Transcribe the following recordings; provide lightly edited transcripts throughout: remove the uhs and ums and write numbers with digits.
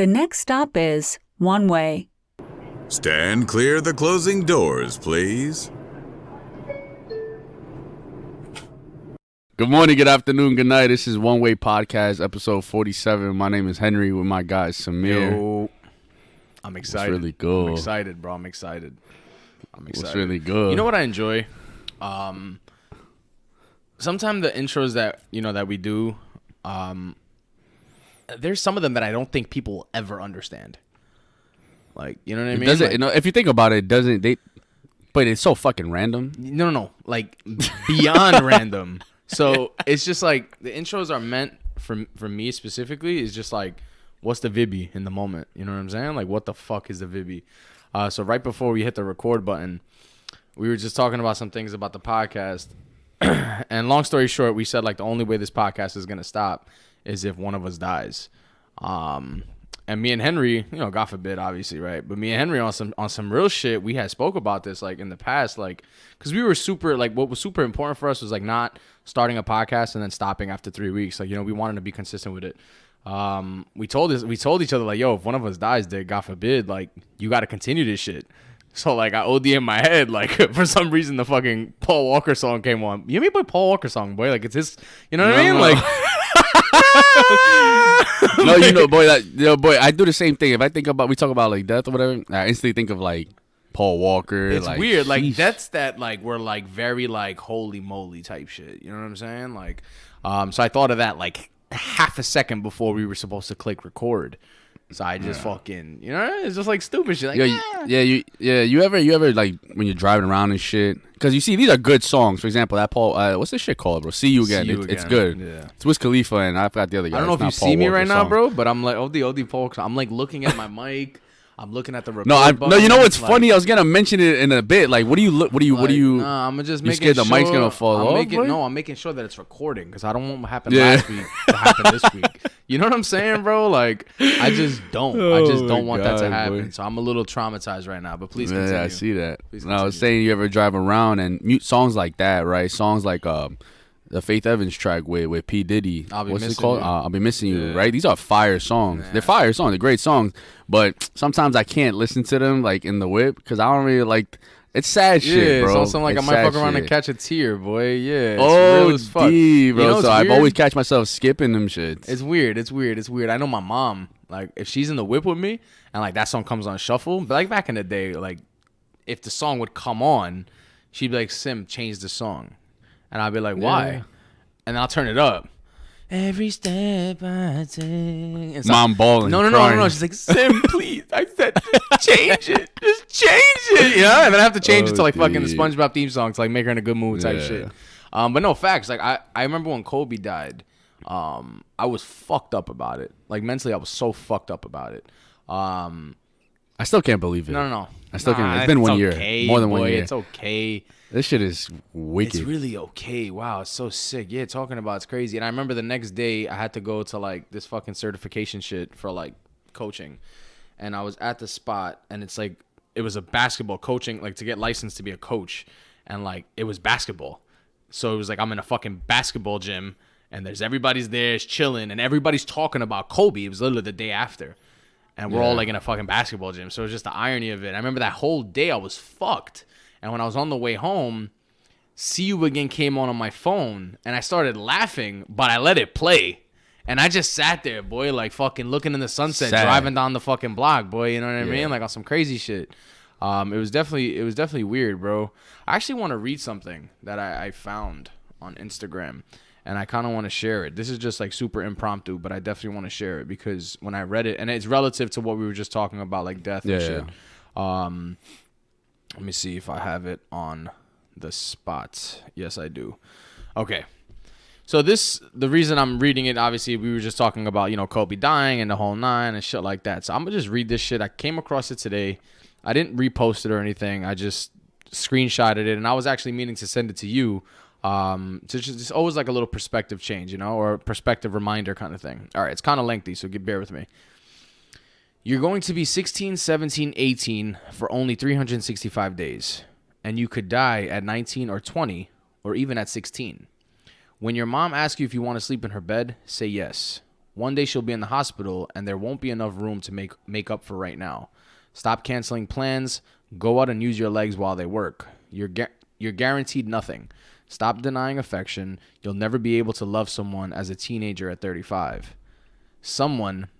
The next stop is WonWay. Stand clear of the closing doors, please. Good morning, good afternoon, good night. This is WonWay Podcast, episode 47. My name is Henry with my guy Samir. Yo, I'm excited. It's really good. I'm excited, bro. I'm excited. It's really good. You know what I enjoy? Sometimes the intros that we do, there's some of them that I don't think people will ever understand. Like, you know what I mean? Doesn't, if you think about it, but it's so fucking random. No. Like, beyond random. So, it's just like, the intros are meant for me specifically, is just like, what's the Vibby in the moment? You know what I'm saying? Like, what the fuck is the Vibby? So, right before we hit the record button, we were just talking about some things about the podcast. And long story short, we said, like, the only way this podcast is going to stop is if one of us dies. And me and Henry, God forbid, obviously, right? But me and Henry on some real shit, we had spoke about this, like, in the past, like, because we were super, like, what was super important for us was, like, not starting a podcast and then stopping after 3 weeks. Like, we wanted to be consistent with it. We told each other, like, yo, if one of us dies, God forbid, like, you got to continue this shit. So, like, I OD in my head, like, for some reason, the fucking Paul Walker song came on. You mean by Paul Walker song, boy? Like, it's his, you know what I mean? Like, no, boy, I do the same thing. If I think about, we talk about, like, death or whatever, I instantly think of, like, Paul Walker. It's like, weird. Like, sheesh. that's that, like, we're, like, very, like, holy moly type shit. You know what I'm saying? Like, so I thought of that, like, half a second before we were supposed to click record. So I just fucking, it's just like stupid shit. Like, you ever like when you're driving around and shit? Because you see, these are good songs. For example, that Paul, what's this shit called, bro? See You Again. It's good. Yeah. It's Wiz Khalifa and I forgot the other guy. I don't know if you see me right now, bro, but I'm like, OD Paul. I'm like looking at my mic. I'm looking at the record button. No, you know what's funny? I was gonna mention it in a bit. Like, what do you look? What do you? Nah, I'm just you making scared sure the mic's gonna fall off. I'm making sure that it's recording because I don't want what happened last week to happen this week. You know what I'm saying, bro? Like, I just don't want that to happen. Boy. So I'm a little traumatized right now. But please continue. Yeah, I see that. I was saying, you ever drive around and mute songs like that, right? Songs like the Faith Evans track with P. Diddy. What's it called? I'll Be Missing You, right? These are fire songs. Yeah. They're fire songs. They're great songs. But sometimes I can't listen to them, like, in the whip because I don't really like... It's sad shit, bro. Yeah, so like, I might fuck around and catch a tear, boy. Yeah, it's real as fuck. Bro. So I've always catch myself skipping them shits. It's weird. I know my mom, like, if she's in the whip with me and, like, that song comes on shuffle, but, like, back in the day, like, if the song would come on, she'd be like, Sim, change the song. And I'd be like, why? Yeah. And then I'll turn it up. Every step I take. Mom balling. No. She's like, Sim, please. I said, just change it. Just change it. Yeah. And then I have to change it to, like, fucking the SpongeBob theme song to, like, make her in a good mood type shit. But no, facts. Like, I remember when Kobe died, I was fucked up about it. Like, mentally, I was so fucked up about it. I still can't believe it. No. I still can't. It's been 1 year. More than 1 year. It's okay. This shit is wicked. It's really okay. Wow, it's so sick. Yeah, talking about it's crazy. And I remember the next day I had to go to, like, this fucking certification shit for, like, coaching. And I was at the spot and it's like it was a basketball coaching, like, to get licensed to be a coach. And, like, it was basketball. So it was like I'm in a fucking basketball gym and everybody's there, it's chilling, and everybody's talking about Kobe. It was literally the day after. And we're all, like, in a fucking basketball gym. So it was just the irony of it. I remember that whole day I was fucked. And when I was on the way home, See You Again came on my phone, and I started laughing, but I let it play. And I just sat there, boy, like, fucking looking in the sunset, driving down the fucking block, boy, you know what I mean? Like, on some crazy shit. It was definitely weird, bro. I actually want to read something that I found on Instagram, and I kind of want to share it. This is just, like, super impromptu, but I definitely want to share it because when I read it, and it's relative to what we were just talking about, like, death and shit. Let me see if I have it on the spot. Yes, I do. Okay. So the reason I'm reading it, obviously, we were just talking about, Kobe dying and the whole nine and shit like that. So I'm going to just read this shit. I came across it today. I didn't repost it or anything. I just screenshotted it. And I was actually meaning to send it to you. To just always like a little perspective change, or a perspective reminder kind of thing. All right. It's kind of lengthy, so bear with me. You're going to be 16, 17, 18 for only 365 days, and you could die at 19 or 20 or even at 16. When your mom asks you if you want to sleep in her bed, say yes. One day she'll be in the hospital, and there won't be enough room to make up for right now. Stop canceling plans. Go out and use your legs while they work. You're guaranteed nothing. Stop denying affection. You'll never be able to love someone as a teenager at 35.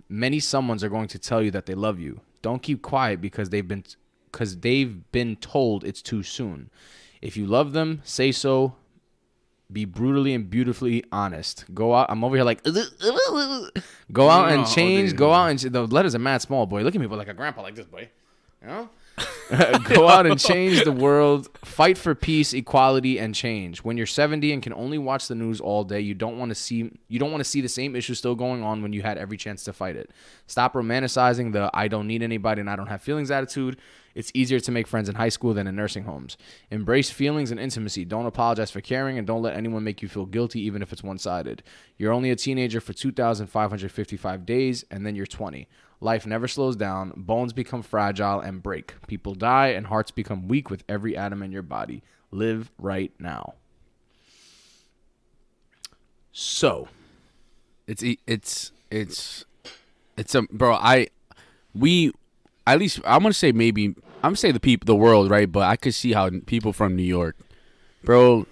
Many someones are going to tell you that they love you. Don't keep quiet because they've been told it's too soon. If you love them, say so. Be brutally and beautifully honest. Go out. I'm over here like, go out and change. Go out and the letters are mad small, boy. Look at me, but like a grandpa like this, boy. You know? Go out and change the world. Fight for peace, equality, and change. When you're 70 and can only watch the news all day, you don't want to see the same issue still going on when you had every chance to fight it. Stop romanticizing the I don't need anybody and I don't have feelings attitude. It's easier to make friends in high school than in nursing homes. Embrace feelings and intimacy. Don't apologize for caring, and don't let anyone make you feel guilty, even if it's one-sided. You're only a teenager for 2,555 days, and then you're 20. Life never slows down. Bones become fragile and break. People die, and hearts become weak with every atom in your body. Live right now. So, it's a bro. At least I'm gonna say the world, right? But I could see how people from New York, bro,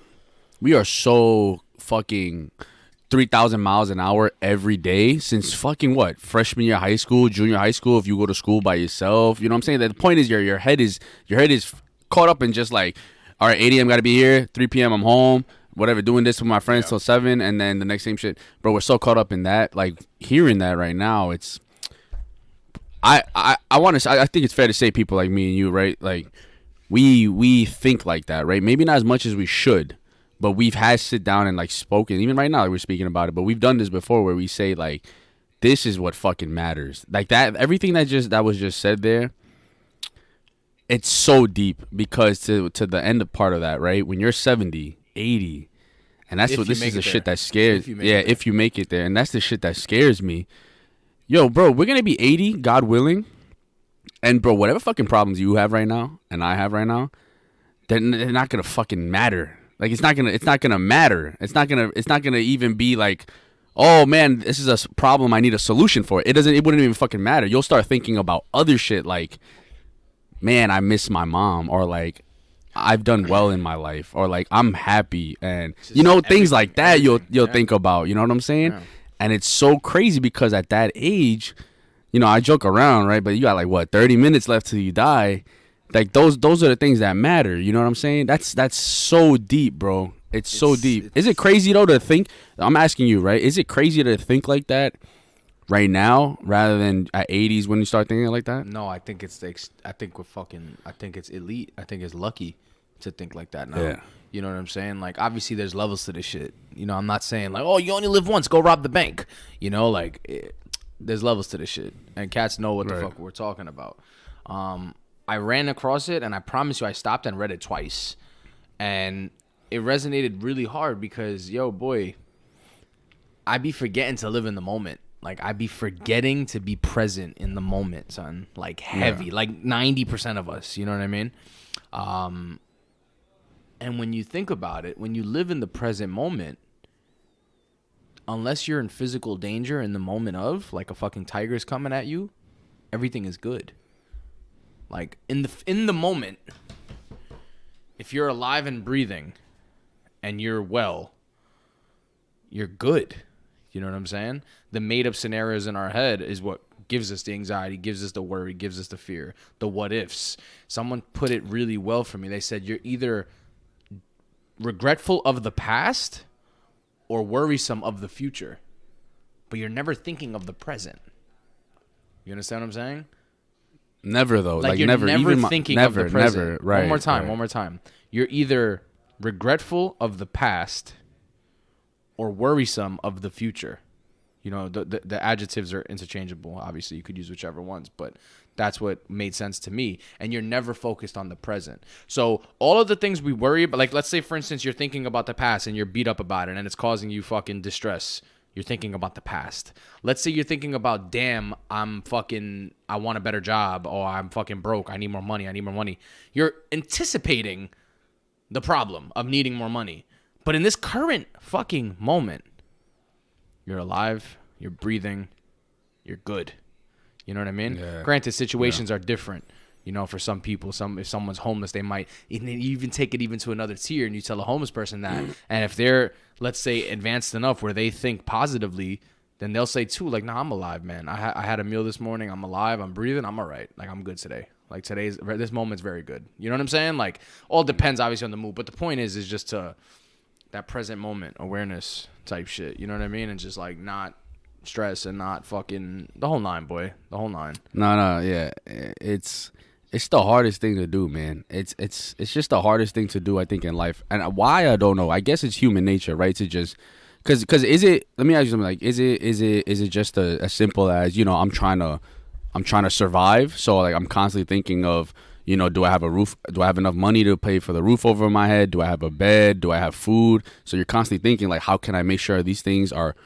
we are so fucking 3,000 miles an hour every day since fucking what, freshman year high school, junior high school. If you go to school by yourself, you know what I'm saying. The point is your head is caught up in just like, all right, 8 a.m. gotta be here, 3 p.m. I'm home, whatever, doing this with my friends till 7, and then the next same shit, bro. We're so caught up in that, like hearing that right now, it's. I think it's fair to say people like me and you, right? Like we think like that, right? Maybe not as much as we should, but we've had sit down and like spoken. Even right now, like, we're speaking about it, but we've done this before where we say like, this is what fucking matters. Like that, everything that was just said there. It's so deep because to the end of part of that, right? When you're 70, 80, and that's what this is the shit that scares. If you make it there, and that's the shit that scares me. Yo, bro, we're gonna be 80, God willing, and bro, whatever fucking problems you have right now and I have right now, they're not gonna fucking matter. Like it's not gonna matter. It's not gonna even be like, oh man, this is a problem I need a solution for. It wouldn't even fucking matter. You'll start thinking about other shit like, man, I miss my mom, or like, I've done well in my life, or like I'm happy, and things like that. You'll think about. You know what I'm saying? Yeah. And it's so crazy because at that age, I joke around, right? But you got like what, 30 minutes left till you die. Like those are the things that matter. You know what I'm saying? That's so deep, bro. It's so deep. Is it crazy though to think? I'm asking you, right? Is it crazy to think like that right now rather than at 80s when you start thinking like that? No, I think it's elite. I think it's lucky to think like that now. Yeah. You know what I'm saying? Like, obviously, there's levels to this shit. I'm not saying, like, oh, you only live once, go rob the bank. There's levels to this shit. And cats know what the fuck we're talking about. I ran across it, and I promise you, I stopped and read it twice. And it resonated really hard because, yo, boy, I be forgetting to live in the moment. Like, I be forgetting to be present in the moment, son. Like, heavy. Like, 90% of us. You know what I mean? And when you think about it, when you live in the present moment, unless you're in physical danger in the moment of, like a fucking tiger's coming at you, everything is good. Like in the moment, if you're alive and breathing and you're well, you're good. You know what I'm saying? The made up scenarios in our head is what gives us the anxiety, gives us the worry, gives us the fear, the what ifs. Someone put it really well for me. They said you're either regretful of the past or worrisome of the future, but you're never thinking of the present. You understand what I'm saying? Never though. Like you're never thinking of the present. Never, right. One more time. You're either regretful of the past or worrisome of the future. The adjectives are interchangeable. Obviously, you could use whichever ones, but that's what made sense to me. And you're never focused on the present. So all of the things we worry about, like let's say, for instance, you're thinking about the past and you're beat up about it and it's causing you fucking distress. You're thinking about the past. Let's say you're thinking about, damn, I want a better job, or I'm fucking broke. I need more money. You're anticipating the problem of needing more money. But in this current fucking moment, you're alive, you're breathing, you're good. You know what I mean? Yeah. Granted, situations are different. You know, for some people, if someone's homeless, they might even take it even to another tier, and you tell a homeless person that. And if they're, let's say, advanced enough where they think positively, then they'll say too, like, nah, I'm alive, man. I had a meal this morning. I'm alive. I'm breathing. I'm all right. Like, I'm good today. Like, this moment's very good. You know what I'm saying? Like, all depends, obviously, on the mood. But the point is just to that present moment awareness type shit. You know what I mean? And just, like, not stress and not fucking the whole nine, boy. The whole nine. No, yeah. It's the hardest thing to do, man. It's just the hardest thing to do, I think, in life. And why, I don't know. I guess it's human nature, right? To just, cause is it? Let me ask you something. Like, is it just as simple as, you know, I'm trying to survive. So like I'm constantly thinking of, you know, do I have a roof? Do I have enough money to pay for the roof over my head? Do I have a bed? Do I have food? So you're constantly thinking like, how can I make sure these things are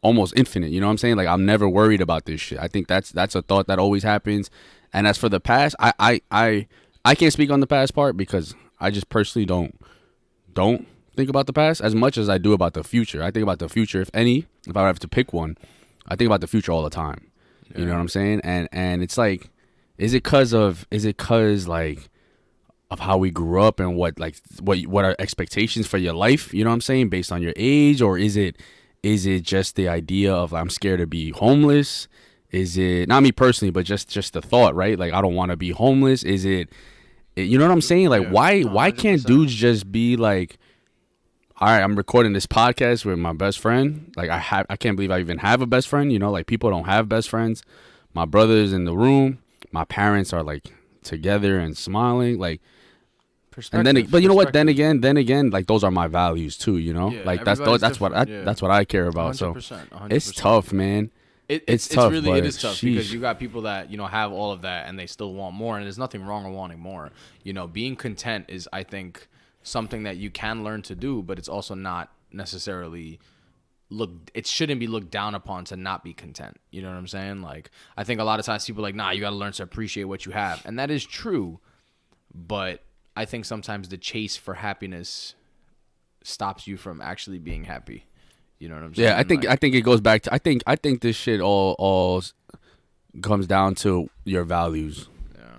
almost infinite? You know what I'm saying? Like, I'm never worried about this shit. I think that's a thought that always happens. And as for the past, I can't speak on the past part because I just personally don't think about the past as much as I do about the future. I think about the future, if I would have to pick one, I think about the future all the time. Yeah. You know what I'm saying? And it's like, is it cause like of how we grew up and what are expectations for your life? You know what I'm saying? Based on your age, or is it just the idea of I'm scared to be homeless? Is it not me personally, but just the thought, right? Like, I don't want to be homeless. Is it, you know what I'm saying? Like, yeah, why can't dudes just be like, all right, I'm recording this podcast with my best friend. Like, I can't believe I even have a best friend. You know, like, people don't have best friends. My brother's in the room. My parents are like together and smiling. Like, and then, but you know what? Then again, like, those are my values too. You know, yeah, like that's what I care about. 100%, so 100%. It's tough, man. It's tough. It is tough because you got people that, you know, have all of that and they still want more, and there's nothing wrong with wanting more. You know, being content is, I think, something that you can learn to do, but it's also not necessarily it shouldn't be looked down upon to not be content. You know what I'm saying? Like, I think a lot of times people are like, nah, you got to learn to appreciate what you have. And that is true. But I think sometimes the chase for happiness stops you from actually being happy. You know what I'm saying? Yeah, I think it goes back to, I think this shit all comes down to your values. Yeah.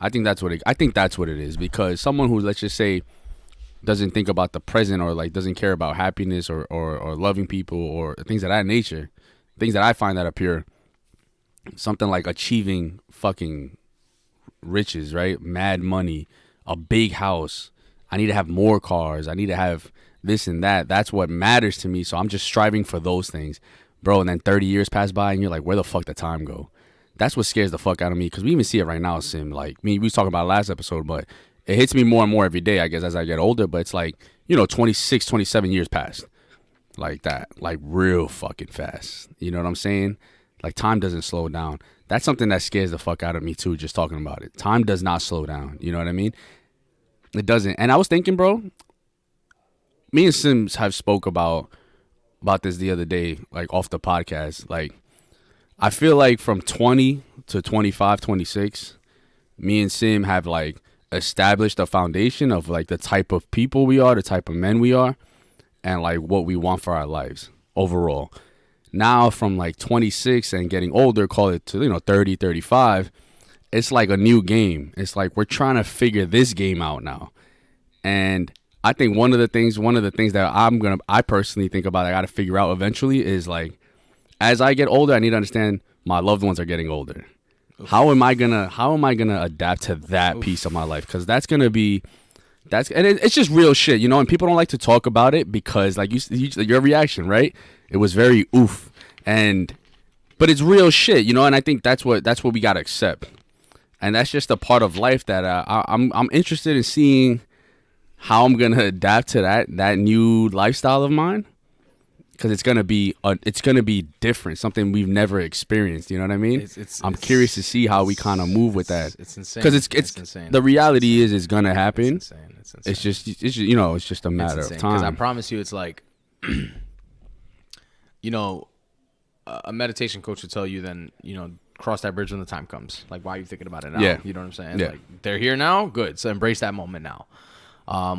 I think that's what it is, because someone who, let's just say, doesn't think about the present, or like doesn't care about happiness or loving people or things of that nature, things that I find that appear, something like achieving fucking riches, right? Mad money, a big house. I need to have more cars. I need to have this and that. That's what matters to me. So I'm just striving for those things, bro. And then 30 years pass by and you're like, where the fuck did time go? That's what scares the fuck out of me, because we even see it right now, Sim. Like, we was talking about it last episode, but it hits me more and more every day, I guess, as I get older. But it's like, you know, 26, 27 years passed like that, like real fucking fast. You know what I'm saying? Like, time doesn't slow down. That's something that scares the fuck out of me too, just talking about it. Time does not slow down. You know what I mean? It doesn't. And I was thinking, bro, me and Sims have spoke about this the other day, like off the podcast. Like, I feel like from 20 to 25, 26, me and Sim have like established a foundation of like the type of people we are, the type of men we are, and like what we want for our lives overall. Now from like 26 and getting older, call it to, you know, 30, 35, it's like a new game. It's like we're trying to figure this game out now. And I think one of the things that I personally think about, I got to figure out eventually, is like, as I get older, I need to understand my loved ones are getting older. Oof. How am I gonna adapt to that piece of my life? Because it's just real shit, you know. And people don't like to talk about it because, like, your reaction, right? It was very oof, but it's real shit, you know. And I think that's what we gotta accept, and that's just a part of life that I'm interested in seeing how I'm gonna adapt to that new lifestyle of mine. Because it's gonna be different, something we've never experienced. You know what I mean? I'm curious to see how we kind of move with that. It's insane. Because it's insane. The reality is it's gonna happen. It's insane. It's just you know, it's just a matter of time. Because I promise you, it's like, you know, a meditation coach would tell you, then, you know, cross that bridge when the time comes. Like, why are you thinking about it now? Yeah. You know what I'm saying? Yeah. Like, they're here now. Good. So embrace that moment now.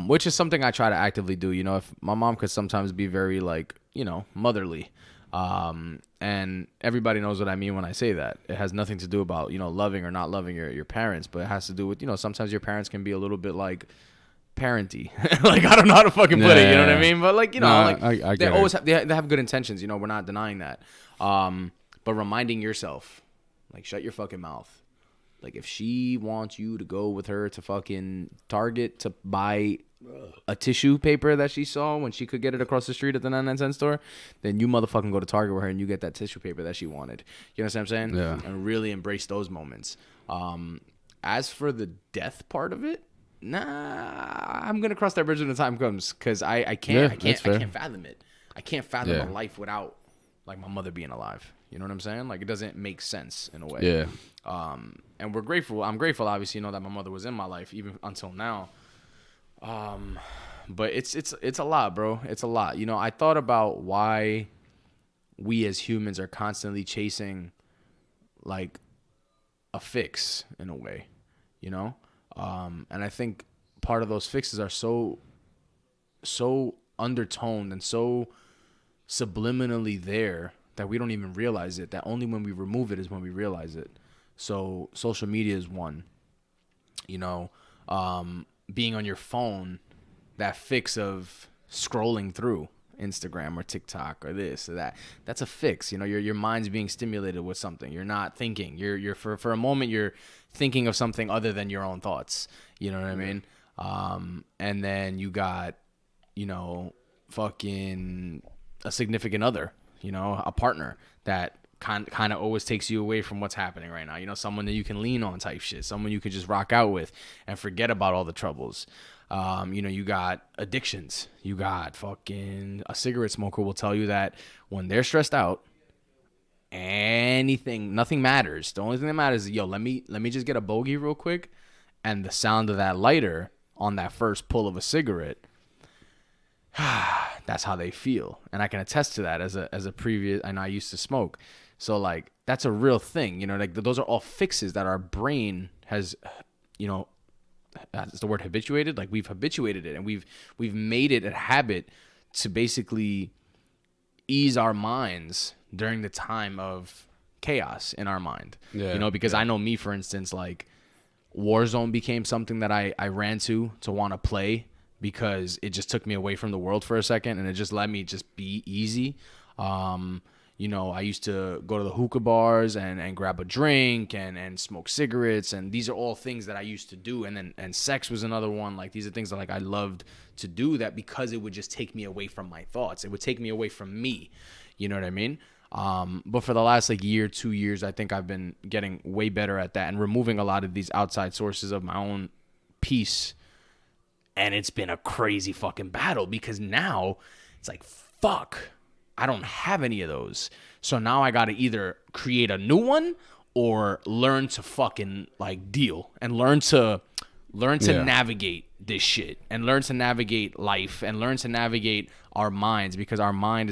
Which is something I try to actively do. You know, if my mom could sometimes be very, like, you know, motherly, And everybody knows what I mean when I say that. It has nothing to do about, loving or not loving your parents, but it has to do with, sometimes your parents can be a little bit like parenty. Like, I don't know how to fucking put it, you know what I mean? But like, I they always have, they have good intentions, we're not denying that. But reminding yourself, like, shut your fucking mouth. Like, if she wants you to go with her to fucking Target to buy a tissue paper that she saw when she could get it across the street at the 99-cent store, then you motherfucking go to Target with her and you get that tissue paper that she wanted. You know what I'm saying? Yeah. And really embrace those moments. As for the death part of it, I'm gonna cross that bridge when the time comes, because I can't fathom it. I can't fathom a life without, like, my mother being alive. You know what I'm saying? Like, it doesn't make sense in a way. Yeah. And we're grateful. I'm grateful, obviously, that my mother was in my life even until now. But it's a lot, bro. It's a lot. I thought about why we as humans are constantly chasing, like, a fix in a way, and I think part of those fixes are so undertoned and so subliminally there that we don't even realize it, that only when we remove it is when we realize it. So social media is one, being on your phone, that fix of scrolling through Instagram or TikTok or this or that, that's a fix. Your mind's being stimulated with something. You're not thinking. You're for a moment you're thinking of something other than your own thoughts. You know what I mean? And then you got, fucking a significant other, a partner that kind of always takes you away from what's happening right now. Someone that you can lean on type shit, someone you can just rock out with and forget about all the troubles. You got addictions. You got fucking a cigarette smoker will tell you that when they're stressed out, nothing matters. The only thing that matters is, let me just get a bogey real quick, and the sound of that lighter on that first pull of a cigarette, that's how they feel. And I can attest to that as a previous, and I used to smoke. So, like, that's a real thing, like, those are all fixes that our brain has, is the word habituated? Like, we've habituated it, and we've made it a habit to basically ease our minds during the time of chaos in our mind. Yeah, because I know me, for instance, like, Warzone became something that I ran to want to play, because it just took me away from the world for a second, and it just let me just be easy. I used to go to the hookah bars and grab a drink and smoke cigarettes, and these are all things that I used to do. And sex was another one. Like, these are things that, like, I loved to do that, because it would just take me away from my thoughts. It would take me away from me. You know what I mean? But for the last, like, year, 2 years, I think I've been getting way better at that and removing a lot of these outside sources of my own peace. And it's been a crazy fucking battle, because now it's like, fuck, I don't have any of those. So now I got to either create a new one or learn to fucking, like, deal and learn to navigate this shit, and learn to navigate life, and learn to navigate our minds, because our mind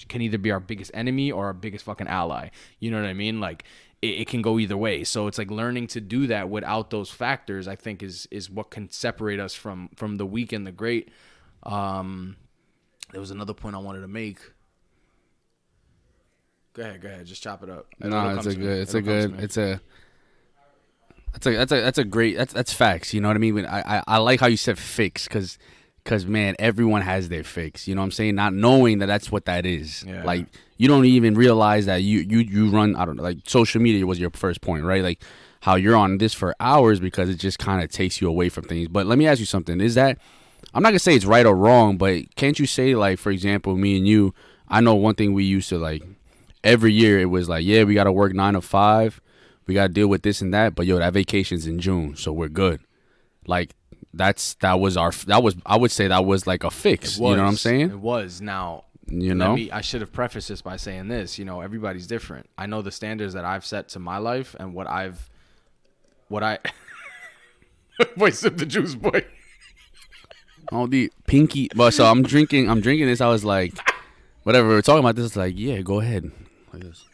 can either be our biggest enemy or our biggest fucking ally. You know what I mean? Like, it can go either way. So it's like learning to do that without those factors, I think is what can separate us from the weak and the great. There was another point I wanted to make. Go ahead. Just chop it up. That's facts. You know what I mean? I like how you said fix, because man, everyone has their fix. You know what I'm saying? Not knowing that that's what that is. Yeah. Like, you don't even realize that you run, I don't know, like, social media was your first point, right? Like, how you're on this for hours because it just kind of takes you away from things. But let me ask you something. Is that, I'm not going to say it's right or wrong, but can't you say, like, for example, me and you, I know one thing we used to, like, every year it was like, yeah, we got to work 9 to 5. We got to deal with this and that. But, yo, that vacation's in June, so we're good. Like, I would say that was like a fix. You know what I'm saying? It was. Now, I should have prefaced this by saying this, everybody's different. I know the standards that I've set to my life and what I boy, sip the juice, boy. Oh, the pinky. But so I'm drinking this. I was like, whatever, we're talking about this. It's like, yeah, go ahead. Like this.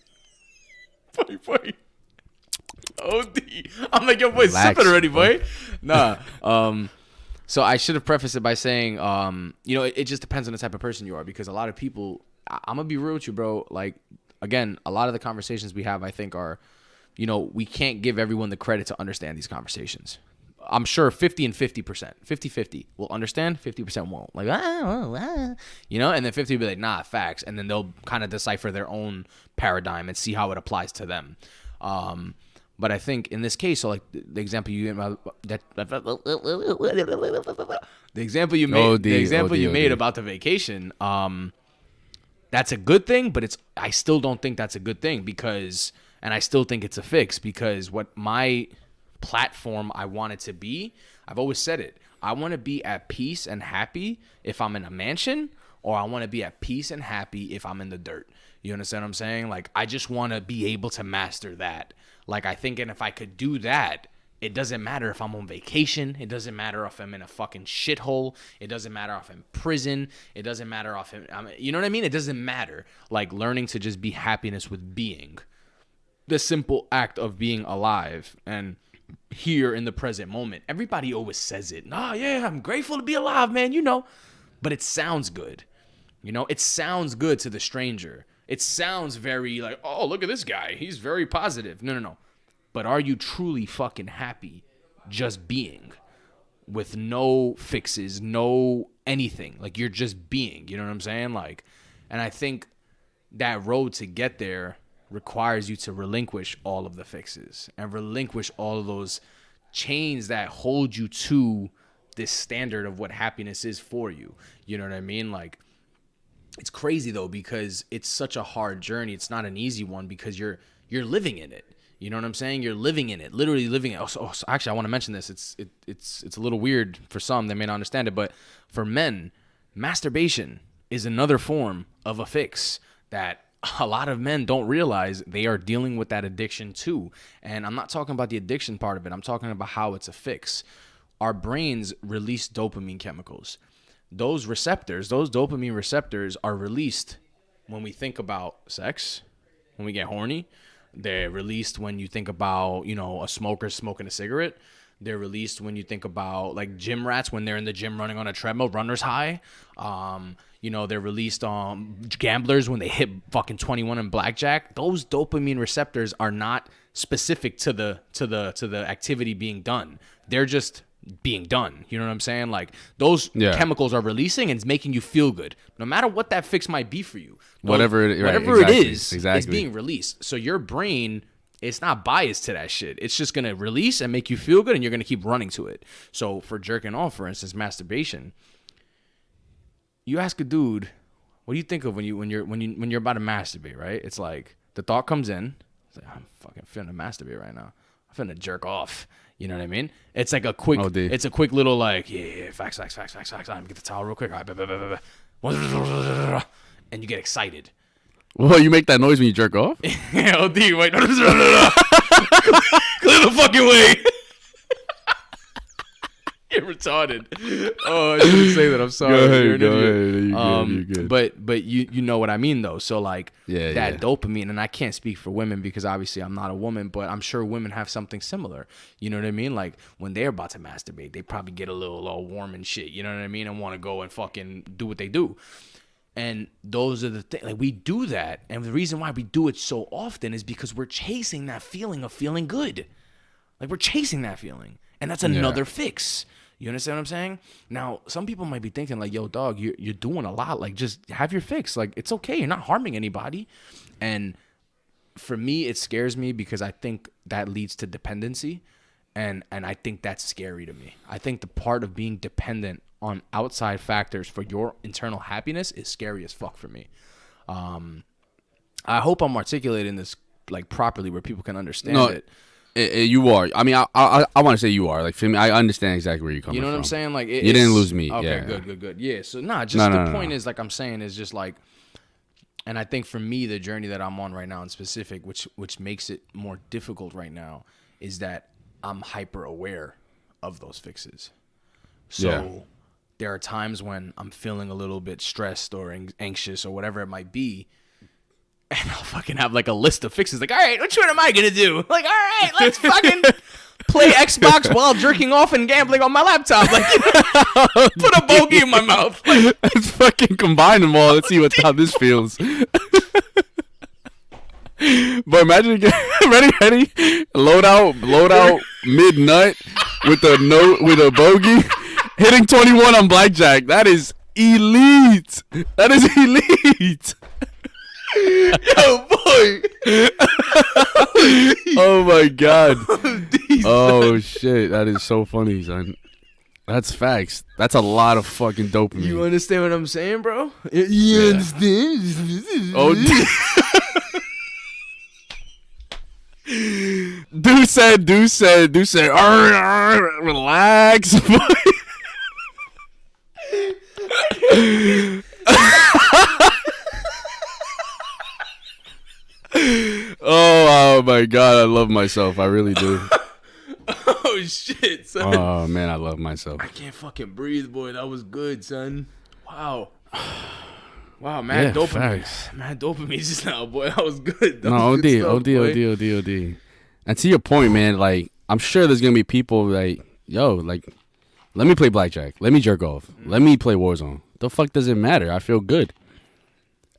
Boy. OD. I'm like, yo, boy, sip it already, boy. Nah. So I should have prefaced it by saying, it just depends on the type of person you are, because a lot of people I'm gonna be real with you, bro. Like, again, a lot of the conversations we have, I think, are, we can't give everyone the credit to understand these conversations. I'm sure 50 and 50%, 50-50 will understand, 50% won't. Like, and then 50 will be like, nah, facts. And then they'll kind of decipher their own paradigm and see how it applies to them. But I think in this case, so like the example you made about the vacation, that's a good thing, but I still don't think that's a good thing and I still think it's a fix because what my platform I want it to be, I've always said it. I want to be at peace and happy if I'm in a mansion, or I want to be at peace and happy if I'm in the dirt. You understand what I'm saying? Like, I just want to be able to master that. Like, I think, and if I could do that, it doesn't matter if I'm on vacation. It doesn't matter if I'm in a fucking shithole. It doesn't matter if I'm in prison. It doesn't matter if you know what I mean? It doesn't matter. Like, learning to just be happiness with being. The simple act of being alive and here in the present moment. Everybody always says it. Nah, yeah, I'm grateful to be alive, man, But it sounds good. It sounds good to the stranger. It sounds very like, oh, look at this guy. He's very positive. No. But are you truly fucking happy just being with no fixes, no anything? Like, you're just being, you know what I'm saying? Like, and I think that road to get there requires you to relinquish all of the fixes and relinquish all of those chains that hold you to this standard of what happiness is for you. You know what I mean? Like, it's crazy though, because it's such a hard journey. It's not an easy one because you're living in it. You know what I'm saying? You're living in it, literally living it. So actually, I want to mention this. It's a little weird for some. They may not understand it, but for men, masturbation is another form of a fix that a lot of men don't realize they are dealing with that addiction too. And I'm not talking about the addiction part of it. I'm talking about how it's a fix. Our brains release dopamine chemicals. Those dopamine receptors are released when we think about sex, when we get horny. They're released when you think about, a smoker smoking a cigarette. They're released when you think about like gym rats when they're in the gym running on a treadmill, runner's high. They're released gamblers when they hit fucking 21 in blackjack. Those dopamine receptors are not specific to the activity being done. They're just being done. You know what I'm saying? Like, those chemicals are releasing and it's making you feel good, no matter what that fix might be for you. Whatever it is being released. So your brain, it's not biased to that shit. It's just gonna release and make you feel good, and you're gonna keep running to it. So for jerking off, for instance, masturbation, you ask a dude, what do you think of when you're about to masturbate, right? It's like the thought comes in, it's like, I'm fucking finna masturbate right now. I'm finna jerk off. You know what I mean? It's like a quick, little like, yeah, facts. Let me get the towel real quick. All right, and you get excited. Well, you make that noise when you jerk off? Yeah, OD, wait. Clear the fucking way. You're retarded. Oh, I shouldn't say that. I'm sorry. Go ahead. You're good. But you know what I mean though. So like that dopamine, and I can't speak for women because obviously I'm not a woman, but I'm sure women have something similar. You know what I mean? Like when they're about to masturbate, they probably get a little all warm and shit. You know what I mean? And want to go and fucking do what they do. And those are the things. Like, we do that, and the reason why we do it so often is because we're chasing that feeling of feeling good. Like, we're chasing that feeling, and that's another fix. You understand what I'm saying? Now, some people might be thinking like, yo, dog, you're doing a lot. Like, just have your fix. Like, it's okay. You're not harming anybody. And for me, it scares me because I think that leads to dependency. And I think that's scary to me. I think the part of being dependent on outside factors for your internal happiness is scary as fuck for me. I hope I'm articulating this like properly where people can understand it. You are. I mean, I want to say you are. Like, for me, I understand exactly where you're coming from. You know what I'm saying? Like, you didn't lose me. Okay, yeah. good. Yeah. So the point is, like I'm saying, is just like, and I think for me, the journey that I'm on right now in specific, which makes it more difficult right now, is that I'm hyper aware of those fixes. So there are times when I'm feeling a little bit stressed or anxious or whatever it might be, and I'll fucking have like a list of fixes. Like, all right, which one am I gonna do? Like, all right, let's fucking play Xbox while jerking off and gambling on my laptop. Like, put a bogey in my mouth. Like, Let's fucking combine them all. Let's see how this feels. But imagine ready, load out mid nut with a bogey, hitting 21 on blackjack. That is elite. yo, boy. Oh my god. Oh shit, that is so funny, son. That's facts. That's a lot of fucking dopamine. You understand what I'm saying, bro? You understand? Oh. Dude said, relax. Oh my god, I love myself. I really do. Oh shit, son. Oh man, I love myself. I can't fucking breathe, boy. That was good, son. Wow. Wow, man, dopamine. Facts. Man, dopamine just now, boy. That was good. That No, was good stuff, OD. And to your point, man, like, I'm sure there's gonna be people like, yo, like, let me play blackjack. Let me jerk off. Let me play Warzone. The fuck does it matter? I feel good.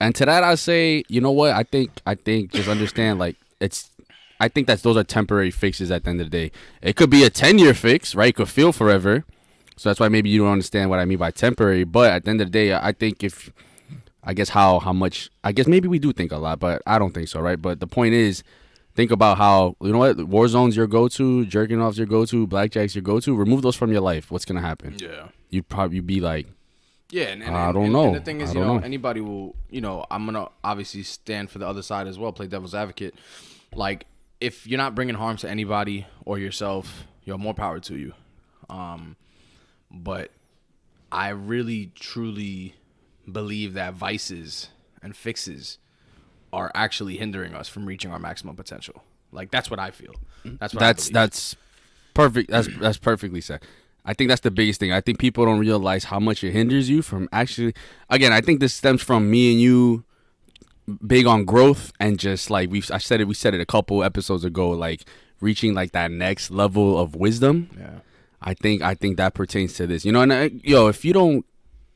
And to that I say, you know what? I think just understand, like, I think that those are temporary fixes at the end of the day. It could be a 10-year fix, right? It could feel forever. So that's why maybe you don't understand what I mean by temporary. But at the end of the day, I think how much, I guess maybe we do think a lot, but I don't think so, right? But the point is, think about how, you know what, Warzone's your go-to, jerking off's your go-to, blackjack's your go-to. Remove those from your life. What's going to happen? Yeah. You'd probably be like, yeah, I don't know. And the thing is, you know, anybody will, you know, I'm going to obviously stand for the other side as well, play devil's advocate. Like, if you're not bringing harm to anybody or yourself, more power to you. But I really, truly believe that vices and fixes are actually hindering us from reaching our maximum potential. Like, that's what I feel. That's perfect. That's perfectly said. I think that's the biggest thing. I think people don't realize how much it hinders you from actually, again, I think this stems from me and you big on growth and just like we said it a couple episodes ago, like reaching like that next level of wisdom. Yeah. I think that pertains to this. You know, and if you don't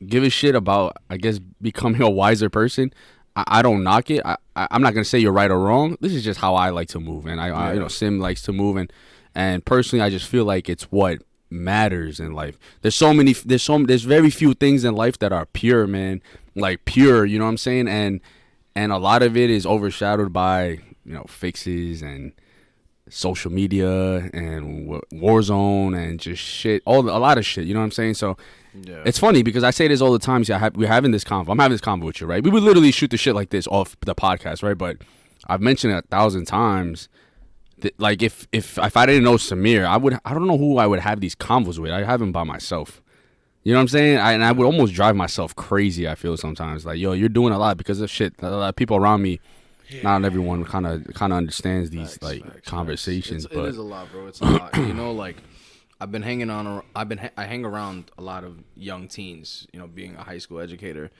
give a shit about, I guess, becoming a wiser person, I don't knock it. I'm not gonna say you're right or wrong. This is just how I like to move, and I you know, Sim likes to move, and personally, I just feel like it's what matters in life. There's very few things in life that are pure, man. Like pure, you know what I'm saying? And a lot of it is overshadowed by, you know, fixes and social media and Warzone and just shit, a lot of shit, you know what I'm saying? So it's funny because I say this all the time. See, we're having this convo. I'm having this convo with you, right? We would literally shoot the shit like this off the podcast, right? But I've mentioned it 1,000 times. Like if I didn't know Samir, I don't know who I would have these convos with. I have him by myself. You know what I'm saying? I would almost drive myself crazy, I feel sometimes. Like, yo, you're doing a lot because of shit. A lot of people around me, not everyone kind of understands these conversations. But it is a lot, bro. It's a lot. You know, like I hang around a lot of young teens, you know, being a high school educator.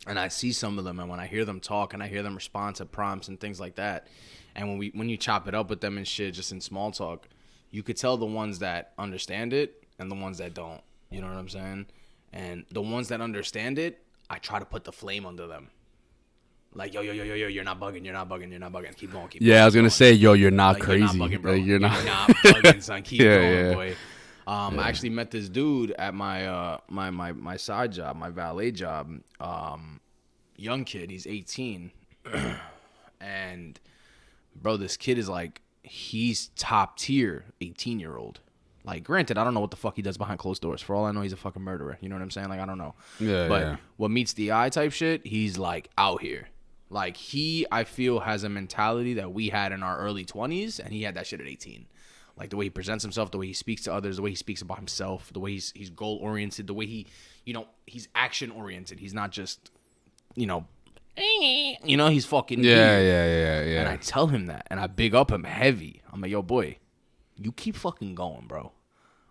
And I see some of them, and when I hear them talk and I hear them respond to prompts and things like that, and when you chop it up with them and shit, just in small talk, you could tell the ones that understand it and the ones that don't. You know what I'm saying? And the ones that understand it, I try to put the flame under them. Like, yo, you're not bugging. Keep going. I was gonna say, yo, you're not crazy. You're not bugging, bro. You're not bugging, son. Keep going, boy. Yeah. I actually met this dude at my my side job, my valet job. Young kid, he's 18, and bro, this kid is like, he's top tier 18-year-old. Like, granted, I don't know what the fuck he does behind closed doors. For all I know, he's a fucking murderer. You know what I'm saying? Like, I don't know. But what meets the eye type shit, he's like out here. Like, I feel, has a mentality that we had in our early 20s, and he had that shit at 18. Like, the way he presents himself, the way he speaks to others, the way he speaks about himself, the way he's goal oriented, the way he's action oriented. He's not just, he's fucking yeah. And I tell him that, and I big up him heavy. I'm like, yo, boy, you keep fucking going, bro.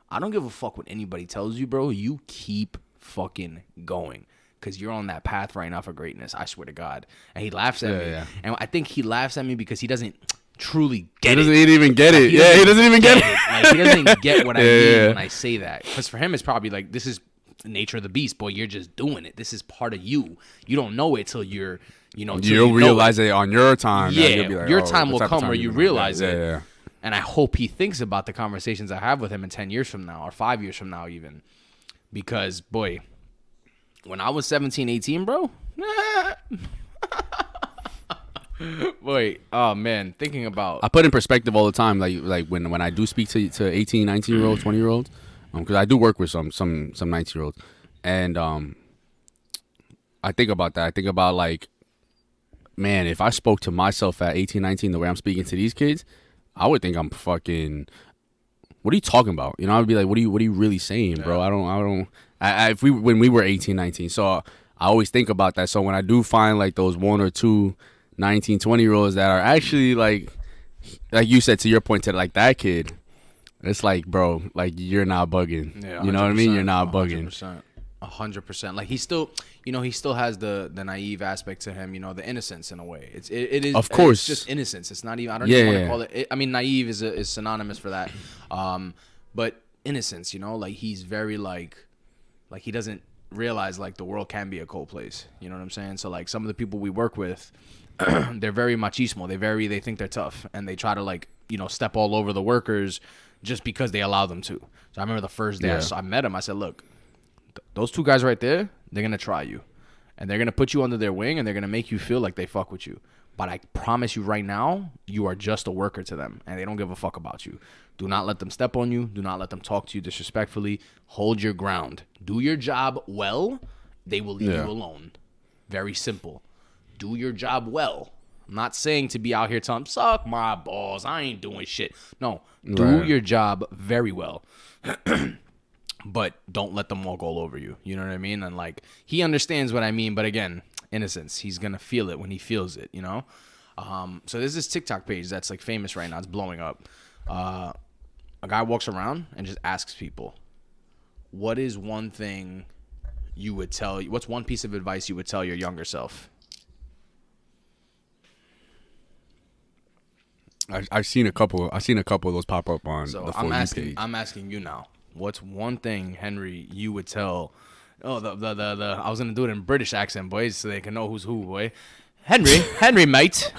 I don't give a fuck what anybody tells you, bro. You keep fucking going, because you're on that path right now for greatness. I swear to God. And he laughs at me. Yeah. And I think he laughs at me because he doesn't truly get it. He doesn't even get it. He doesn't even get it. Like, he doesn't even get what I mean when I say that. Because for him, it's probably like, this is the nature of the beast, boy. You're just doing it. This is part of you. You don't know it till you're, you'll realize it on your time. Yeah, you'll be like, your time will come where you realize it. Yeah. And I hope he thinks about the conversations I have with him in 10 years from now or 5 years from now even. Because, boy, when I was 17, 18, bro. Boy, oh, man. Thinking about... I put in perspective all the time, like when I do speak to 18, 19-year-olds, 20-year-olds, because I do work with some 19-year-olds. And I think about that. I think about, like, man, if I spoke to myself at 18, 19 the way I'm speaking to these kids, I would think I'm fucking. What are you talking about? I would be like, what are you really saying, bro? When we were 18, 19, so I always think about that. So when I do find like those 1 or 2 19, 20-year-olds that are actually like you said, to your point, to like that kid, it's like, bro, like you're not bugging. Yeah, you know what I mean? You're not bugging. 100%. Like he still has the naive aspect to him, the innocence in a way. It is, of course, it's just innocence. It's not even, I don't even want to call it. I mean, naive is synonymous for that. But innocence, like he's very like he doesn't realize like the world can be a cold place. You know what I'm saying? So like some of the people we work with, they're very machismo. They think they're tough and they try to like, step all over the workers just because they allow them to. So I remember the first day I met him, I said, look, those 2 guys right there, they're going to try you. And they're going to put you under their wing, and they're going to make you feel like they fuck with you. But I promise you right now, you are just a worker to them, and they don't give a fuck about you. Do not let them step on you. Do not let them talk to you disrespectfully. Hold your ground. Do your job well. They will leave you alone. Very simple. Do your job well. I'm not saying to be out here telling them, suck my balls. I ain't doing shit. No, do your job very well. But don't let them walk all over you. You know what I mean? And like, he understands what I mean. But again, innocence. He's going to feel it when he feels it, So there's this TikTok page that's like famous right now. It's blowing up. A guy walks around and just asks people, what is one thing you would tell, what's one piece of advice you would tell your younger self? I've seen a couple of those pop up on the For You page. I'm asking you now. What's one thing, Henry, you would tell? Oh, the I was gonna do it in British accent, boys, so they can know who's who, boy. Henry, mate.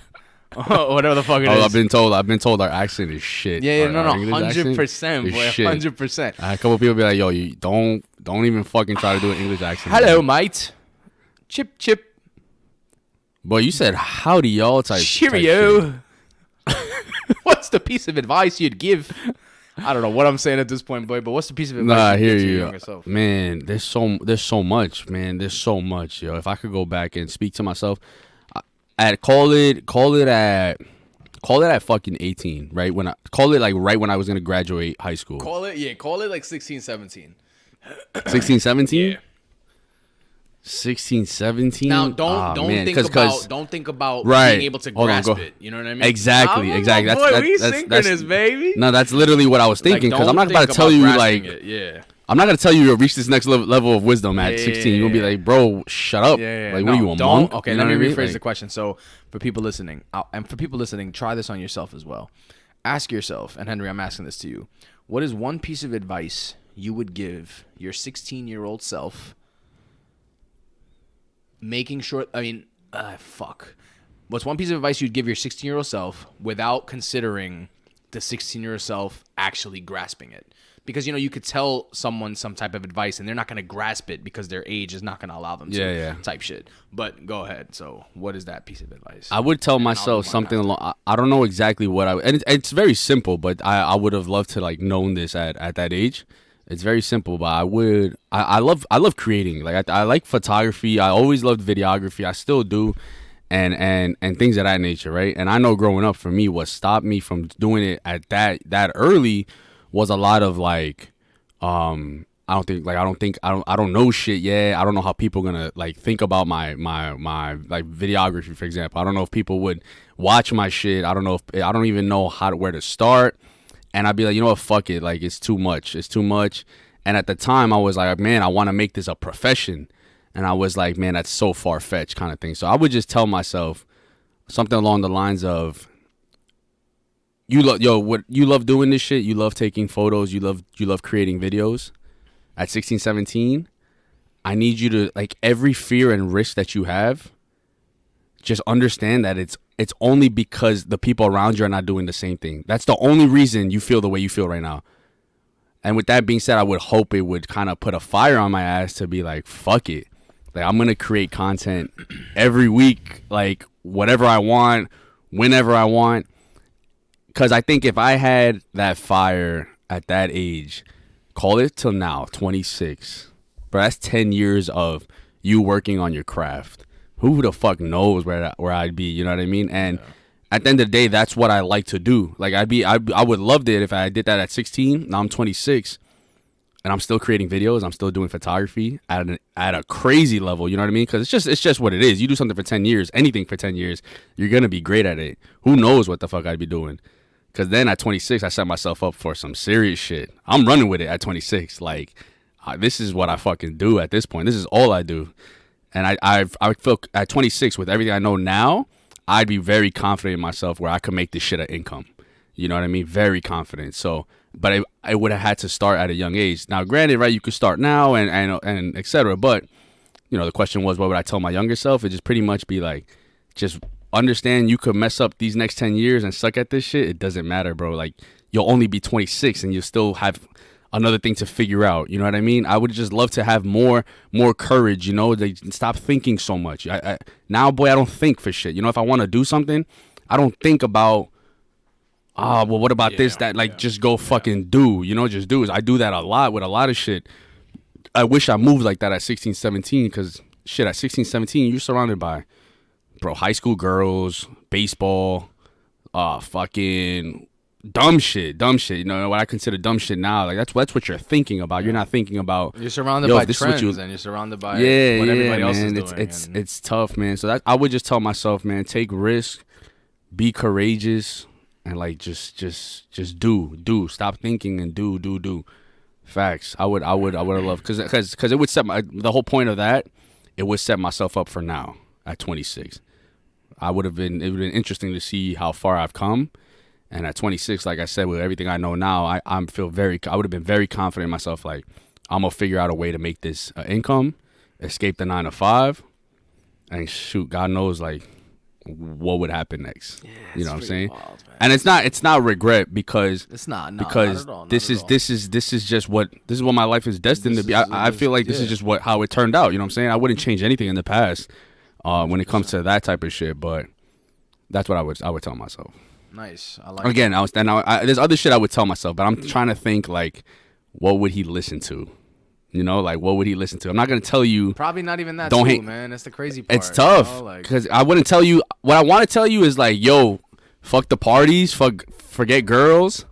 Whatever the fuck it is. I've been told our accent is shit. Yeah, no, 100%, boy, 100%. A couple of people be like, yo, you don't even fucking try to do an English accent. Hello, mate. Chip. Boy, you said howdy, y'all type. Cheerio. What's the piece of advice you'd give? I don't know what I'm saying at this point, boy, but what's the piece of advice I hear give to your you. younger self? Man, there's so much, man. There's so much, yo. If I could go back and speak to myself, call it at fucking 18, right? Right when I was gonna graduate high school. Call it like 16, 17. 16, 17? Yeah. 16, 17. Now don't think about being able to grasp it. You know what I mean? Exactly. We That's synchronous, baby. No, that's literally what I was thinking, because I'm not about to tell you like I'm not gonna tell you to reach this next level of wisdom at 16. You're gonna be like, bro, shut up. Like, what are you, a monk? Okay, let me rephrase the question. So for people listening, try this on yourself as well. Ask yourself, and Henry, I'm asking this to you. What is one piece of advice you would give your 16-year-old self? Making sure, what's one piece of advice you'd give your 16-year-old self without considering the 16-year-old self actually grasping it? Because, you could tell someone some type of advice and they're not going to grasp it because their age is not going to allow them to type shit. But go ahead. So what is that piece of advice? I would tell myself something along, I don't know exactly what and it's very simple, but I would have loved to like known this at that age. It's very simple, but I love creating. Like I like photography. I always loved videography. I still do, and things of that nature, right? And I know growing up for me, what stopped me from doing it at that early was a lot of like, I don't know shit yet. I don't know how people gonna like think about my like videography, for example. I don't know if people would watch my shit. I don't even know where to start. And I'd be like, you know what, fuck it. Like, it's too much. And at the time, I was like, man, I want to make this a profession. And I was like, man, that's so far-fetched kind of thing. So I would just tell myself something along the lines of, what you love doing this shit. You love taking photos. You love creating videos. At 16, 17, I need you to, like, every fear and risk that you have, just understand that it's only because the people around you are not doing the same thing. That's the only reason you feel the way you feel right now. And with that being said, I would hope it would kind of put a fire on my ass to be like, fuck it. Like, I'm going to create content every week, like, whatever I want, whenever I want. Because I think if I had that fire at that age, call it till now, 26, bro, that's 10 years of you working on your craft. Who the fuck knows where I'd be, you know what I mean? And at the end of the day, that's what I like to do. Like, I would love it if I did that at 16. Now I'm 26, and I'm still creating videos. I'm still doing photography at a crazy level. You know what I mean? Because it's just what it is. You do something for 10 years, anything for 10 years, you're gonna be great at it. Who knows what the fuck I'd be doing? Because then at 26, I set myself up for some serious shit. I'm running with it at 26. Like, this is what I fucking do at this point. This is all I do. And I feel at 26, with everything I know now, I'd be very confident in myself where I could make this shit an income. You know what I mean? Very confident. So, but I would have had to start at a young age. Now, granted, right, you could start now and et cetera. But, you know, the question was, what would I tell my younger self? It'd just pretty much be like, just understand you could mess up these next 10 years and suck at this shit. It doesn't matter, bro. Like, you'll only be 26 and you'll still have another thing to figure out. You know what I mean? I would just love to have more courage, you know, they stop thinking so much. Now, boy, I don't think for shit. You know, if I want to do something, I don't think about, well, what about this, that, like, just go fucking do, you know, just do it. I do that a lot with a lot of shit. I wish I moved like that at 16, 17, because shit, at 16, 17, you're surrounded by, bro, high school girls, baseball, fucking dumb shit. You know what I consider dumb shit now? Like, that's what you're thinking about. You're not thinking about. You're surrounded by trends, and you're surrounded by what everybody else is doing. It's tough, man. So I would just tell myself, man, take risks, be courageous, and like just do. Stop thinking and do. Facts. I would have loved, because it would set the whole point of that. It would set myself up for now at 26. It would have been interesting to see how far I've come. And at 26, like I said, with everything I know now, I would have been very confident in myself. Like, I'm gonna figure out a way to make this income, escape the 9 to 5, and shoot, God knows, like, what would happen next. Yeah, you know what I'm saying? Wild, and it's not regret, because this is just what my life is destined to be. I feel like this is just how it turned out. You know what I'm saying? I wouldn't change anything in the past when it comes to that type of shit. But that's what I would tell myself. Nice. I like. Again, there's other shit I would tell myself, but I'm trying to think, like, what would he listen to? You know, like, what would he listen to? I'm not gonna tell you. Probably not even that. Don't hate, man. That's the crazy part. It's tough, because I wouldn't tell you. What I want to tell you is, like, yo, fuck the parties, forget girls,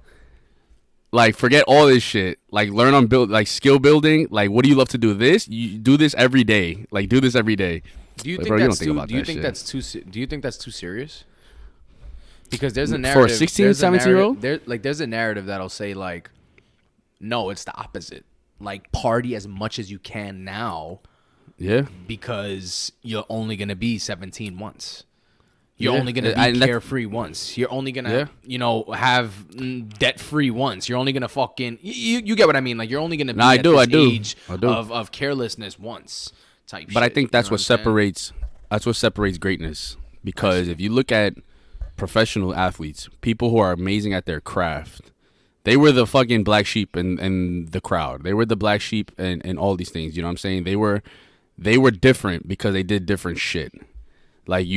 like, forget all this shit. Like, learn on skill building. Like, what do you love to do? You do this every day. Like, do this every day. Do you think that's too serious? Because there's a narrative for a 16, 17-year-old. There's a narrative that'll say, like, no, it's the opposite. Like, party as much as you can now. Yeah. Because you're only gonna be 17 once. You're only gonna be carefree once. You're only gonna, have debt free once. You're only gonna fucking you get what I mean? Like, you're only gonna be at this age of carelessness once. Type. But shit, I think that's what separates. That's what separates greatness. Because if you look at professional athletes, people who are amazing at their craft, they were the fucking black sheep in the crowd. They were the black sheep and all these things. You know what I'm saying? They were different because they did different shit. Like,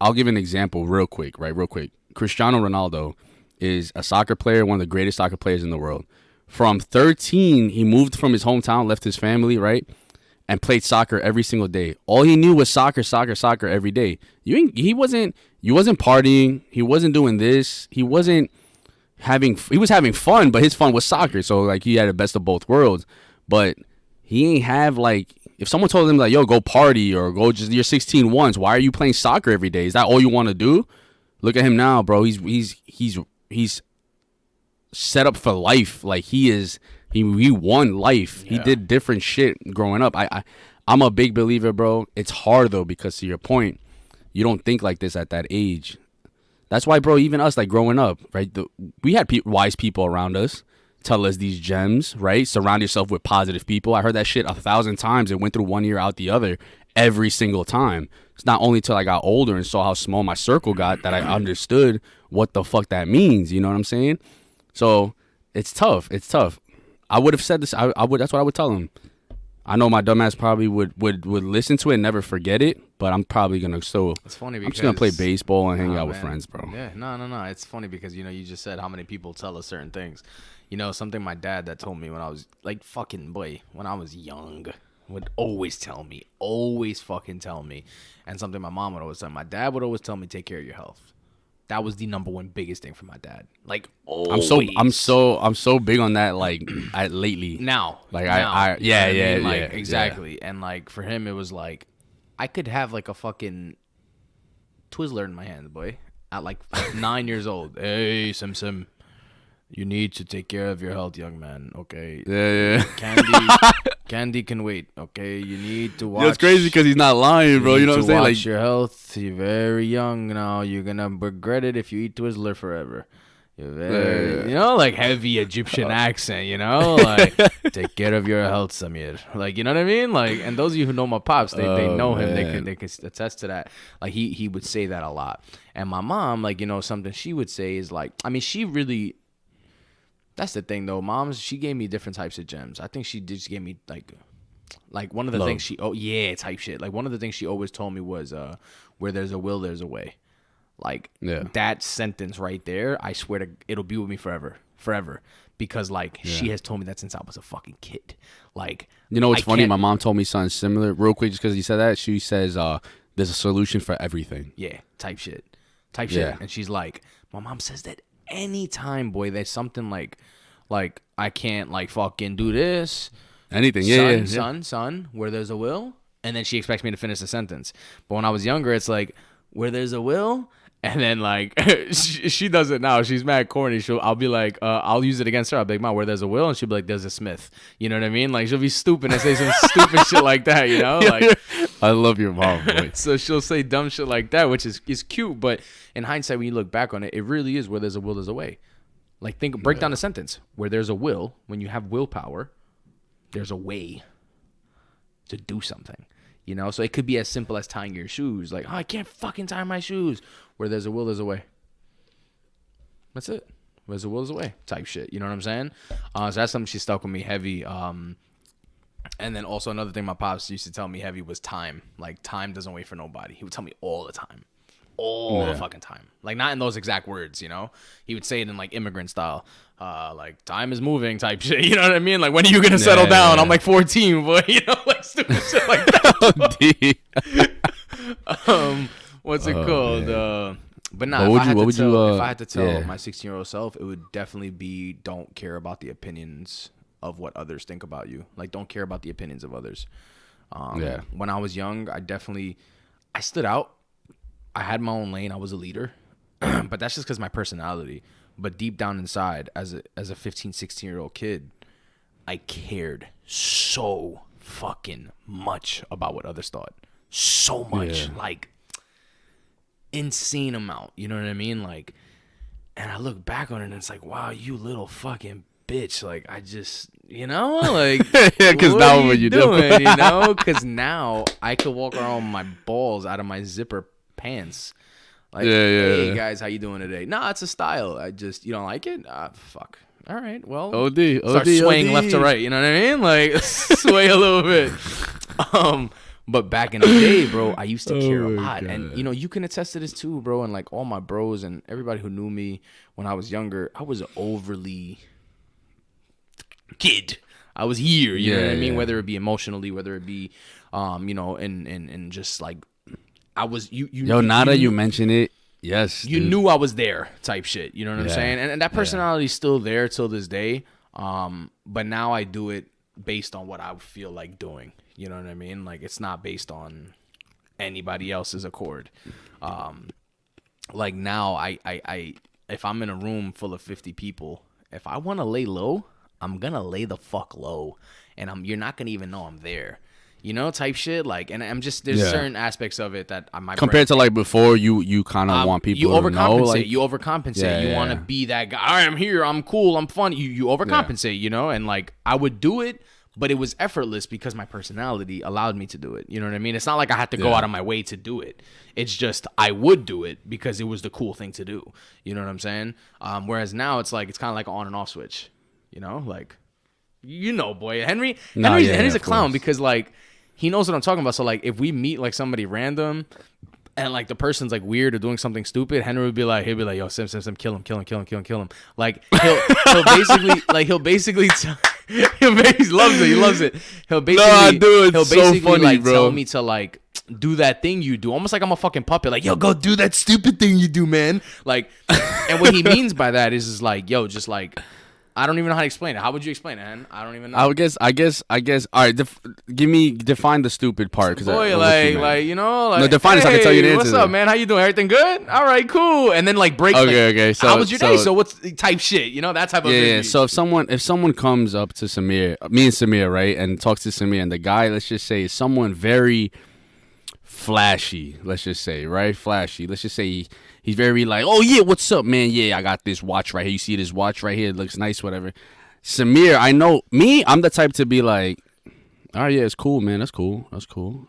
I'll give an example real quick. Cristiano Ronaldo is a soccer player, one of the greatest soccer players in the world. From 13, he moved from his hometown, left his family, right? And played soccer every single day. All he knew was soccer every day. He wasn't partying. He wasn't doing this. He was having fun, but his fun was soccer. So, like, he had the best of both worlds. But he ain't have, like, if someone told him, like, yo, go party or go just, you're 16 once, why are you playing soccer every day? Is that all you want to do? Look at him now, bro. He's set up for life. Like, he won life. Yeah. He did different shit growing up. I'm a big believer, bro. It's hard, though, because to your point, you don't think like this at that age. That's why, bro, even us, like, growing up, right, we had wise people around us tell us these gems, right? Surround yourself with positive people. I heard that shit 1,000 times. It went through one ear out the other every single time. It's not only till I got older and saw how small my circle got that I understood what the fuck that means. You know what I'm saying? So it's tough. It's tough. I would have said this. I would. That's what I would tell him. I know my dumbass probably would listen to it and never forget it, but I'm probably gonna It's funny because I'm just gonna play baseball and hang out with friends, bro. Yeah, no. It's funny because you just said how many people tell us certain things. Something my dad that told me when I was like when I was young would always tell me, always fucking tell me, and something my mom would always tell me. My dad would always tell me, take care of your health. That was the number one biggest thing for my dad. Like, always. I'm so big on that. Like, lately. Now, like exactly. And like for him, it was like I could have like a fucking Twizzler in my hand, boy, at like 9 years old. Hey, Sim. You need to take care of your health, young man. Okay. Yeah. Candy can wait. Okay. You need to watch. That's crazy because he's not lying, bro. You know what I'm saying? Watch your health. You're very young now. You're gonna regret it if you eat Twizzler forever. You're very, like heavy Egyptian accent. Like take care of your health, Samir. Like, you know what I mean? Like, and those of you who know my pops, they know him. They can attest to that. Like he would say that a lot. And my mom, like, something she would say is like, I mean, she really. That's the thing, though. Moms, she gave me different types of gems. I think she just gave me, like one of the things type shit. Like, one of the things she always told me was, where there's a will, there's a way. Like, that sentence right there, I swear to, it'll be with me forever. Because, she has told me that since I was a fucking kid. Like, it's funny? My mom told me something similar. Real quick, just because you said that, she says, there's a solution for everything. Yeah, type shit. And she's like, my mom says that anytime, boy, there's something like I can't like fucking do this. Anything, son, where there's a will, and then she expects me to finish the sentence. But when I was younger, it's like where there's a will, and then like she does it now. She's mad corny. I'll be like, I'll use it against her. I'll be like, Mom, where there's a will, and she'll be like, there's a Smith. You know what I mean? Like she'll be stupid and say some stupid shit like that. Like I love your mom, boy. So she'll say dumb shit like that, which is cute, but in hindsight, when you look back on it, it really is where there's a will, there's a way. Like break down the sentence. Where there's a will, when you have willpower, there's a way to do something. So it could be as simple as tying your shoes. Like, I can't fucking tie my shoes. Where there's a will, there's a way. That's it. Where there's a will, there's a way. Type shit. You know what I'm saying? So that's something she stuck with me heavy. And then also another thing my pops used to tell me heavy was time. Like, time doesn't wait for nobody. He would tell me all the time. All the fucking time. Like, not in those exact words, He would say it in, like, immigrant style. Like, time is moving type shit. You know what I mean? Like, when are you going to settle down? Yeah. I'm, like, 14, boy. Like, stupid shit like that. What's it called? But nah, if I had to tell my 16-year-old self, it would definitely be don't care about the opinions of what others think about you. Like, don't care about the opinions of others. When I was young, I stood out. I had my own lane. I was a leader. But that's just because my personality. But deep down inside, as a 15, 16-year-old kid, I cared so fucking much about what others thought. So much. Like, insane amount. You know what I mean? Like, and I look back on it and it's like, wow, you little fucking bitch. Like, I just, like, because now what you doing, because now I could walk around with my balls out of my zipper pants. Like, hey guys, how you doing today? Nah, it's a style. You don't like it? Fuck. All right, well, start swaying left to right. You know what I mean? Like, sway a little bit. But back in the day, bro, I used to care a lot. God. And, you can attest to this too, bro. And, like, all my bros and everybody who knew me when I was younger, I was overly kid. I was here, you know what I mean? Whether it be emotionally, whether it be, and just, like, I was, now that you mention it, yes. You knew I was there type shit. You know what I'm saying? And that personality is still there till this day. But now I do it based on what I feel like doing. You know what I mean? Like, it's not based on anybody else's accord. Like, now I if I'm in a room full of 50 people, if I want to lay low, I'm gonna lay the fuck low, and you're not gonna even know I'm there. you know, type shit. Like, and I'm just there's certain aspects of it that I might compared to like before. You kind of want people. You overcompensate. To know, like, you overcompensate. You want to be that guy. I am here. I'm cool. I'm fun. You overcompensate. You know, and like I would do it. But it was effortless because my personality allowed me to do it. You know what I mean? It's not like I had to go out of my way to do it. It's just I would do it because it was the cool thing to do. You know what I'm saying? Whereas now it's like it's kind of like an on and off switch. You know, like boy, Henry's a clown because like he knows what I'm talking about. So like if we meet like somebody random and like the person's like weird or doing something stupid, Henry would be like, yo, Sim, kill him. Like he'll basically he loves it. He'll basically like tell me to like do that thing you do, almost like I'm a fucking puppet. Like, yo, go do that stupid thing you do, man. Like, and what he means by that is like, yo, just like. I don't even know how to explain it. How would you explain it, Hen? I don't even know. I guess. All right, define the stupid part. Boy, like you know, like no, define it so I can tell you the answer. What's up, man? How you doing? Everything good? All right, cool. And then like break. Okay. So how was your day? So what's type shit? You know that type of. Yeah. So if someone comes up to Samir, me and Samir, right, and talks to Samir, and the guy, let's just say, is someone very flashy. Let's just say, right, flashy. Let's just say. He's very like, oh, yeah, what's up, man? Yeah, I got this watch right here. You see this watch right here? It looks nice, whatever. Samir, I know me. I'm the type to be like, all right, yeah, it's cool, man. That's cool.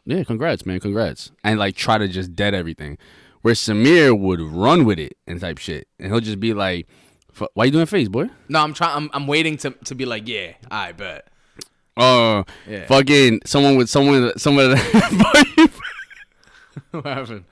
Yeah, congrats, man. Congrats. And like try to just dead everything. Where Samir would run with it and type shit. And he'll just be like, why you doing face, boy? No, I'm waiting to be like, yeah, I bet. Fucking someone. What happened?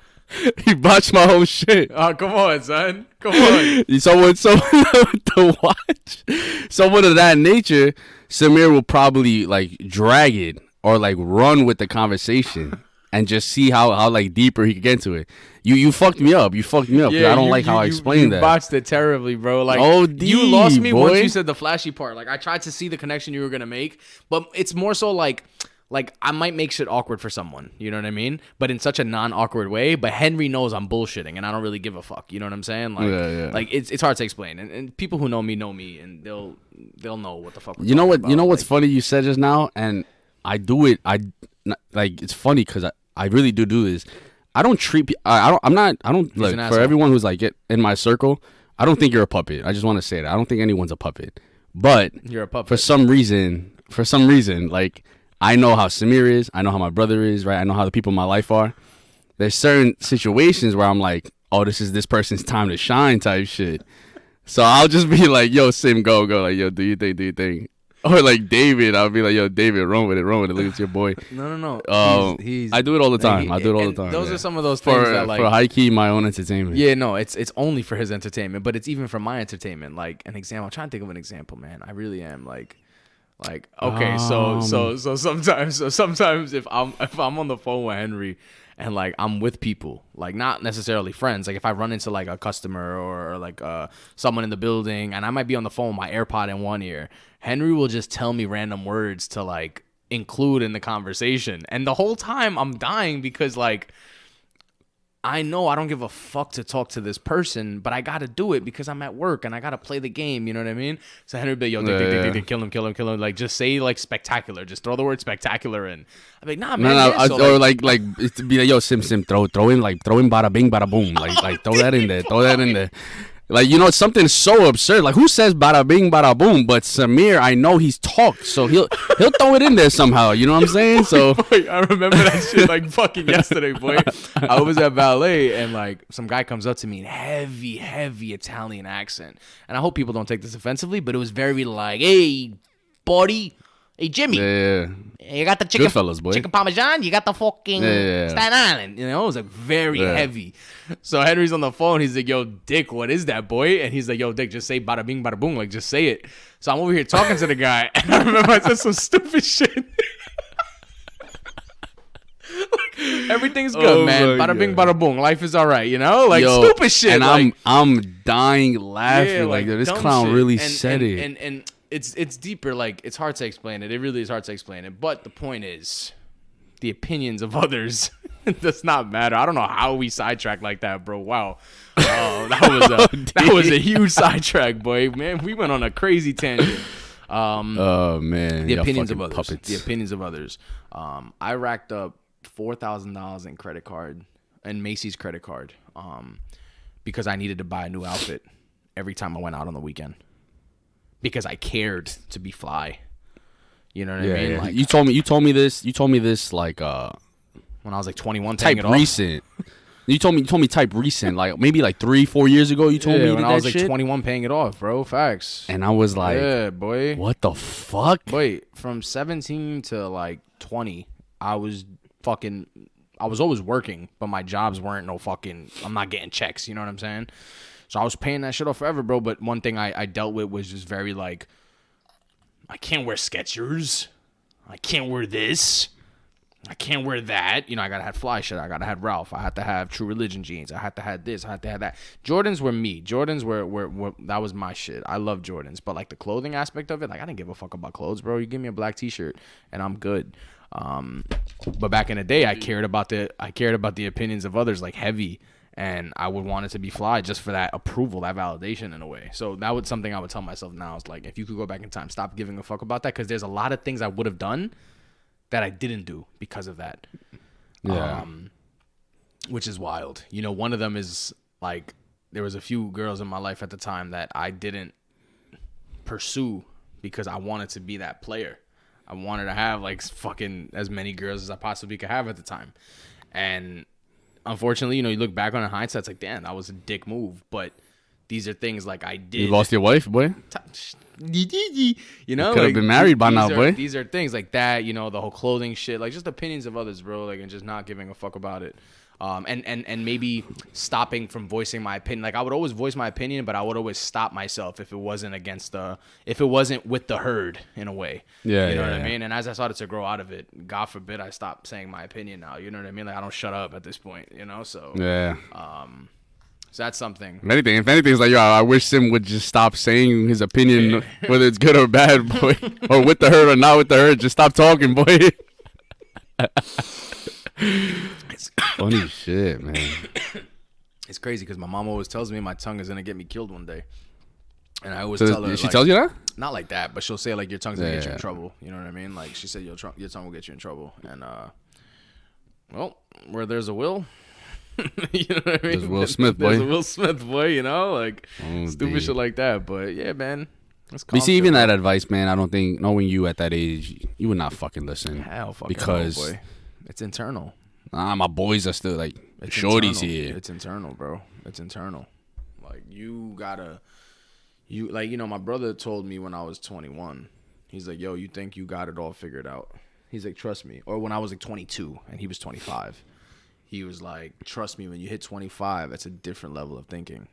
He botched my whole shit. Oh, come on, son. Come on. Someone to watch. Someone of that nature, Samir will probably like drag it or like run with the conversation and just see how like deeper he can get into it. You fucked me up. Yeah, I don't like how I explained that. You botched it terribly, bro. Like you lost me once you said the flashy part. Like I tried to see the connection you were gonna make, but it's more so like I might make shit awkward for someone, you know what I mean? But in such a non-awkward way. But Henry knows I'm bullshitting, and I don't really give a fuck. You know what I'm saying? Like, like it's hard to explain. And people who know me, and they'll know what the fuck. You know what? About. You know what's funny? You said just now, and I do it. Like it's funny because I really do this. I don't treat. I don't look for everyone who's like in my circle. I don't think you're a puppet. I just want to say that I don't think anyone's a puppet. But you're a puppet for some reason, like. I know how Samir is. I know how my brother is, right? I know how the people in my life are. There's certain situations where I'm like, oh, this is this person's time to shine type shit. So I'll just be like, yo, Sim, go. Like, yo, do you think? Or like David, I'll be like, yo, David, run with it. Look at your boy. No. I do it all the time. Those are some of those things that like. For high key, my own entertainment. Yeah, no, it's only for his entertainment, but it's even for my entertainment. Like an example. I'm trying to think of an example, man. I really am like okay, so sometimes if I'm on the phone with Henry and like I'm with people, like not necessarily friends, like if I run into like a customer or like someone in the building and I might be on the phone with my AirPod in one ear, Henry will just tell me random words to like include in the conversation, and the whole time I'm dying because like I know I don't give a fuck to talk to this person, but I gotta do it because I'm at work and I gotta play the game. You know what I mean? So Henry be yo, kill him. Like just say like spectacular. Just throw the word spectacular in. I'm like, nah, man. Or like be like, yo, Sim, throw in bada bing, bada boom. Like throw that in there. Like, you know, it's something so absurd. Like, who says bada bing, bada boom? But Samir, I know he's talked, so he'll throw it in there somehow. You know what I'm saying? So boy, I remember that shit like fucking yesterday, boy. I was at ballet, and like some guy comes up to me in heavy Italian accent. And I hope people don't take this offensively, but it was very like, hey, buddy. Hey, Jimmy. Yeah. You got the chicken, Goodfellas, boy. Chicken Parmesan. You got the fucking Staten Island. You know, it was like very heavy. So Henry's on the phone. He's like, yo, Dick, what is that, boy? And he's like, yo, Dick, just say bada bing, bada boom. Like, just say it. So I'm over here talking to the guy. And I remember I said some stupid shit. Like, everything's good, man. Bada bing, bada boom. Life is all right, you know? Like, stupid shit. And like, I'm dying laughing. Yeah, like this clown shit. really said it. And it's deeper. Like, it's hard to explain it. It really is hard to explain it. But the point is, the opinions of others does not matter. I don't know how we sidetracked like that, bro. Wow. That was a huge sidetrack, boy. Man, we went on a crazy tangent. Oh man, the opinions of fucking others. puppets. The opinions of others. I racked up $4,000 in credit card and Macy's credit card because I needed to buy a new outfit every time I went out on the weekend because I cared to be fly. You know what I mean? Yeah. Like, You told me this like when I was like 21, type recent. You told me type recent, like maybe like 3-4 years ago. You told me you when did I was that like shit? 21 paying it off, bro. Facts. And I was like, yeah, boy. what the fuck? Wait, from 17 to like 20, I was always working, but my jobs weren't I'm not getting checks, you know what I'm saying? So I was paying that shit off forever, bro. But one thing I dealt with was just very like, I can't wear Skechers. I can't wear this. I can't wear that. You know, I gotta have fly shit. I gotta have Ralph. I had to have True Religion jeans. I had to have this. I had to have that. Jordans were me. Jordans were that was my shit. I love Jordans, but like the clothing aspect of it, like I didn't give a fuck about clothes, bro. You give me a black T-shirt and I'm good. But back in the day, I cared about the opinions of others, like heavy, and I would want it to be fly just for that approval, that validation in a way. So that was something I would tell myself now. Is like, if you could go back in time, stop giving a fuck about that, because there's a lot of things I would have done that I didn't do because of that. Yeah. Which is wild. You know, one of them is like, there was a few girls in my life at the time that I didn't pursue because I wanted to be that player. I wanted to have like fucking as many girls as I possibly could have at the time. And unfortunately, you know, you look back on it in hindsight, it's like, damn, that was a dick move. But these are things like I did. You lost your wife, boy? You know, could have been married by now, boy. These are things like that, you know, the whole clothing shit, like just opinions of others, bro, like, and just not giving a fuck about it. And maybe stopping from voicing my opinion. Like, I would always voice my opinion, but I would always stop myself if it wasn't if it wasn't with the herd in a way. Yeah, you know yeah, what yeah. I mean? And as I started to grow out of it, God forbid I stop saying my opinion now. You know what I mean? Like, I don't shut up at this point, you know? So, Yeah. So that's something. If anything, it's like, yo, I wish Sim would just stop saying his opinion, whether it's good or bad, boy, or with the herd or not with the herd. Just stop talking, boy. Funny shit, man. It's crazy because my mom always tells me my tongue is gonna get me killed one day, and I always tell her. She like, tells you that? Not like that, but she'll say like your tongue's gonna get you in Yeah. trouble. You know what I mean? Like she said, your tongue will get you in trouble, and well, where there's a will. You know what I mean? There's Will Smith, boy. There's a Will Smith, boy. You know, like stupid dude. shit like that. But yeah, man. That's You see, calm even shit, that advice, man, I don't think, knowing you at that age, you would not fucking listen. hell, fucking because hell, boy. It's internal. My boys are still like, It's shorties internal. here. It's internal, bro. It's internal. Like you know, my brother told me when I was 21, he's like, yo, you think you got it all figured out? He's like, trust me. Or when I was like 22 and he was 25, he was like, trust me, when you hit 25, that's a different level of thinking.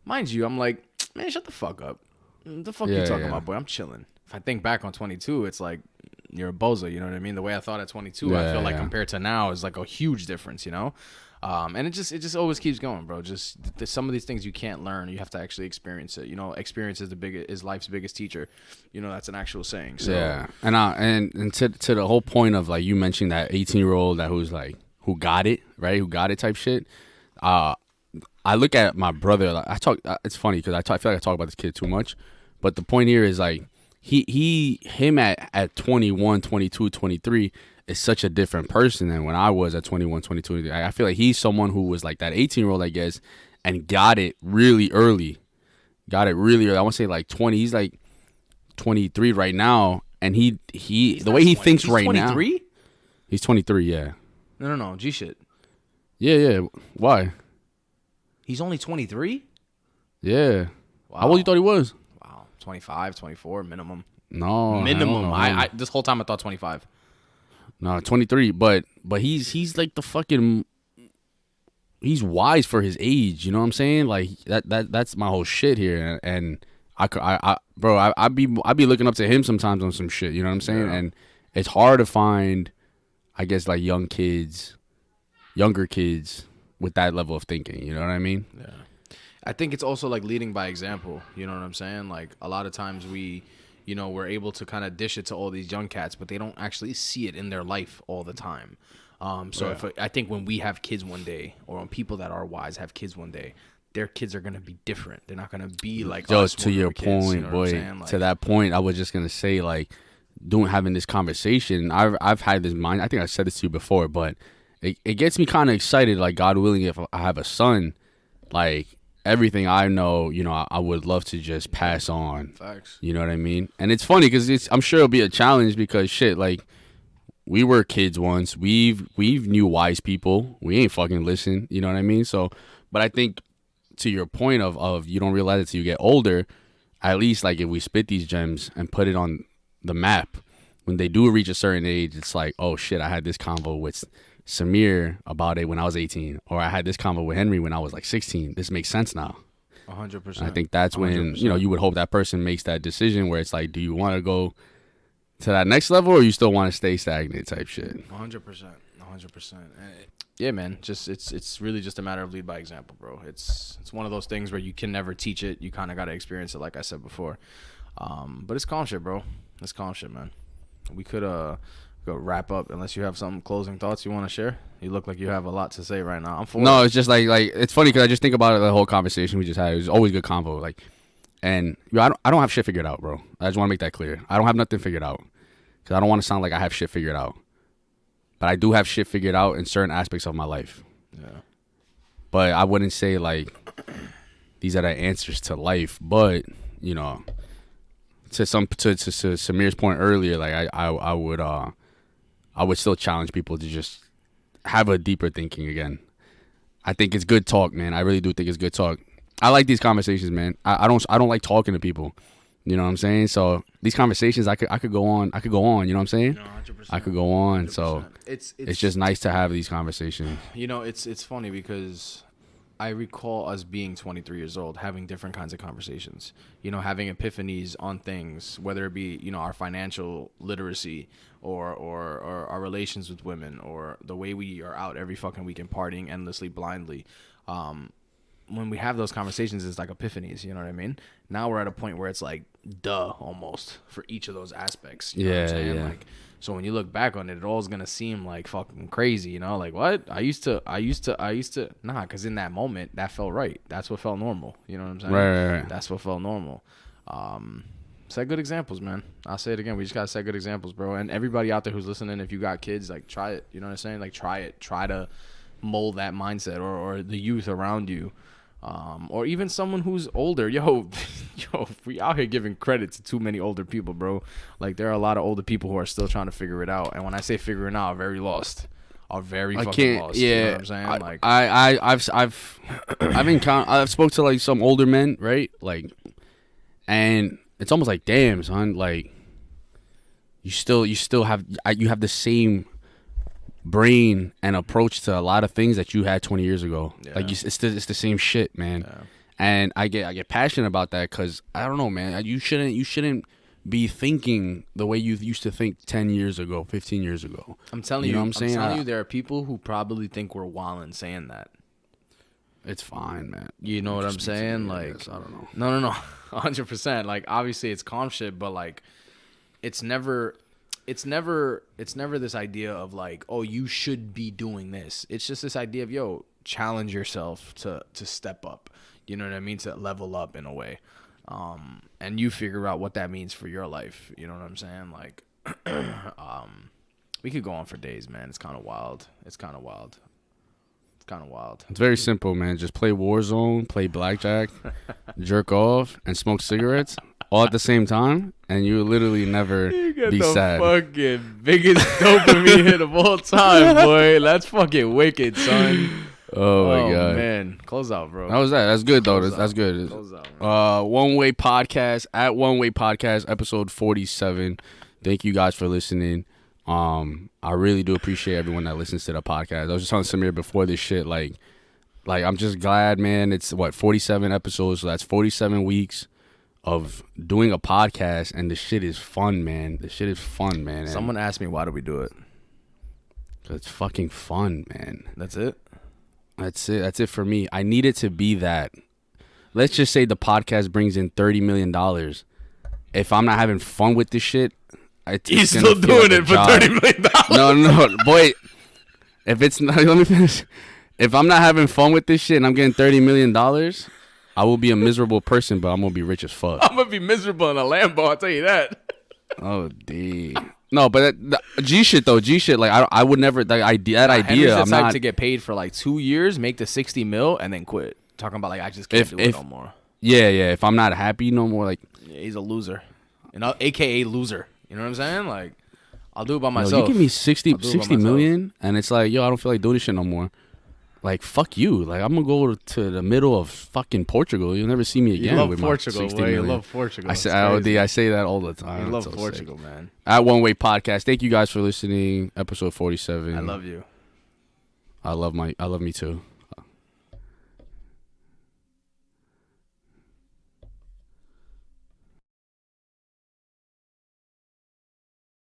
Mind you, I'm like, man, shut the fuck up. What the fuck you talking about, boy? I'm chilling. If I think back on 22, it's like, you're a bozo, you know what I mean? The way I thought at 22, I feel like compared to now is like a huge difference, you know? And it just always keeps going, bro. Just some of these things you can't learn. You have to actually experience it. You know, experience is life's biggest teacher. You know, that's an actual saying. So. Yeah. And to the whole point of like you mentioning that 18-year-old that who got it, right? Who got it type shit. I look at my brother. Like, it's funny because I feel like I talk about this kid too much. But the point here is like him at 21, 22, 23 is such a different person than when I was at 21, 22. I feel like he's someone who was like that 18-year-old, I guess, and got it really early. I want to say like 20. He's like 23 right now, and he's the way he 20. thinks He's right 23? now. He's 23, yeah. No. G shit. Yeah. Why? He's only 23? Yeah. Wow. How old you thought he was? Wow. 25, 24 minimum. No. Minimum. hell no. I this whole time I thought 25. No, 23. But he's like the fucking. He's wise for his age. You know what I'm saying? Like that's my whole shit here. And I'd be looking up to him sometimes on some shit. You know what I'm saying? Yeah. And it's hard to find, I guess, like younger kids with that level of thinking. You know what I mean? Yeah. I think it's also like leading by example. You know what I'm saying? Like a lot of times we're able to kind of dish it to all these young cats, but they don't actually see it in their life all the time. I think when we have kids one day, or when people that are wise have kids one day, their kids are gonna be different. They're not gonna be like Yo, us to when we your were kids, point, you know what boy. I'm saying? Like, To that point, I was just gonna say, like, having this conversation. I've had this mind. I think I said this to you before, but it gets me kind of excited. Like, God willing, if I have a son, like everything I know, I would love to just pass on. Facts. You know what I mean? And it's funny because I'm sure it'll be a challenge because shit, like. We were kids once. We've knew wise people. We ain't fucking listen. You know what I mean? So, but I think to your point of you don't realize it till you get older. At least like if we spit these gems and put it on the map, when they do reach a certain age, it's like, oh shit, I had this convo with Samir about it when I was 18, or I had this convo with Henry when I was like 16. This makes sense now. 100%. I think that's when 100%. you would hope that person makes that decision where it's like, do you want to go to that next level, or you still want to stay stagnant type shit? 100%. Yeah, man. Just it's really just a matter of lead by example, bro. It's one of those things where you can never teach it. You kind of got to experience it, like I said before. But it's calm shit, bro. It's calm shit, man. We could go wrap up unless you have some closing thoughts you want to share. You look like you have a lot to say right now. I'm for No, it. it's just like it's funny because I just think about it, the whole conversation we just had. It was always good convo. Like, and I don't have shit figured out, bro. I just want to make that clear. I don't have nothing figured out because I don't want to sound like I have shit figured out. But I do have shit figured out in certain aspects of my life. Yeah. But I wouldn't say like these are the answers to life. But to Samir's point earlier, like I would still challenge people to just have a deeper thinking again. I think it's good talk, man. I really do think it's good talk. I like these conversations, man. I don't like talking to people. You know what I'm saying? So these conversations, I could go on. You know what I'm saying? No, 100%. I could go on. 100%. So it's just nice to have these conversations. It's funny because I recall us being 23 years old, having different kinds of conversations. Having epiphanies on things, whether it be our financial literacy or our relations with women, or the way we are out every fucking weekend partying endlessly blindly. When we have those conversations, it's like epiphanies, you know what I mean? Now we're at a point where it's like duh almost for each of those aspects. You know what I'm saying? Yeah. Like, so when you look back on it, it all's gonna seem like fucking crazy, like what? I used to nah, because in that moment that felt right. That's what felt normal. You know what I'm saying? Right. That's what felt normal. Set good examples, man. I'll say it again. We just gotta set good examples, bro. And everybody out there who's listening, if you got kids, like try it. You know what I'm saying? Like try it. Try to mold that mindset or the youth around you. Or even someone who's older. Yo, we out here giving credit to too many older people, bro. Like there are a lot of older people who are still trying to figure it out. And when I say figuring out, very lost. Are very fucking lost. Yeah, you know what I'm saying? I've spoke to like some older men, right? Like, and it's almost like, damn, son, like you still have the same brain and approach to a lot of things that you had 20 years ago. Yeah. Like it's the same shit, man. Yeah. And I get passionate about that because I don't know, man. You shouldn't be thinking the way you used to think 10 years ago, 15 years ago. I'm telling you, I'm telling you, there are people who probably think we're wildin' saying that. It's fine, man. You know what I'm saying? Like, I don't know. No, 100%. Like, obviously, it's calm shit, but like, it's never this idea of like, oh, you should be doing this. It's just this idea of, yo, challenge yourself to step up. You know what I mean? To level up in a way. And you figure out what that means for your life. You know what I'm saying? Like, we could go on for days, man. It's kind of wild. It's very simple, man. Just play Warzone, play blackjack, jerk off, and smoke cigarettes all at the same time, and you literally never be sad. Fucking biggest dopamine hit of all time, boy. That's fucking wicked, son. Oh my god, man. Close out, bro. That was that. That's good though. That's good. Close out, WonWay podcast at WonWay podcast episode 47. Thank you guys for listening. I really do appreciate everyone that listens to the podcast. I was just telling Samir before this shit, like I'm just glad, man. It's 47 episodes, so that's 47 weeks of doing a podcast, and the shit is fun, man. Someone asked me, why do we do it? It's fucking fun, man. That's it? That's it for me. I need it to be that. Let's just say the podcast brings in $30 million. If I'm not having fun with this shit, he's still doing it for $30 million. No, boy. If it's not, let me finish. if I'm not having fun with this shit and I'm getting $30 million, I will be a miserable person, but I'm gonna be rich as fuck. I'm gonna be miserable in a Lambo. I'll tell you that. Oh, D. No, but G shit though. G shit. Like I would never. That idea. Henry's the I'm type not to get paid for like 2 years, make the 60 mil, and then quit. Talking about like I just can't do it no more. Yeah. If I'm not happy no more, like yeah, he's a loser, AKA loser. You know what I'm saying? Like I'll do it by myself. Yo, you give me 60 million, and it's like, yo, I don't feel like doing this shit no more. Like, fuck you. Like, I'm gonna go to the middle of fucking Portugal. You'll never see me again. You love with Portugal, my 60 boy. You million. love Portugal. I say that all the time. You love Portugal, man. At WonWay Podcast. Thank you guys for listening. Episode 47. I love you. I love me too.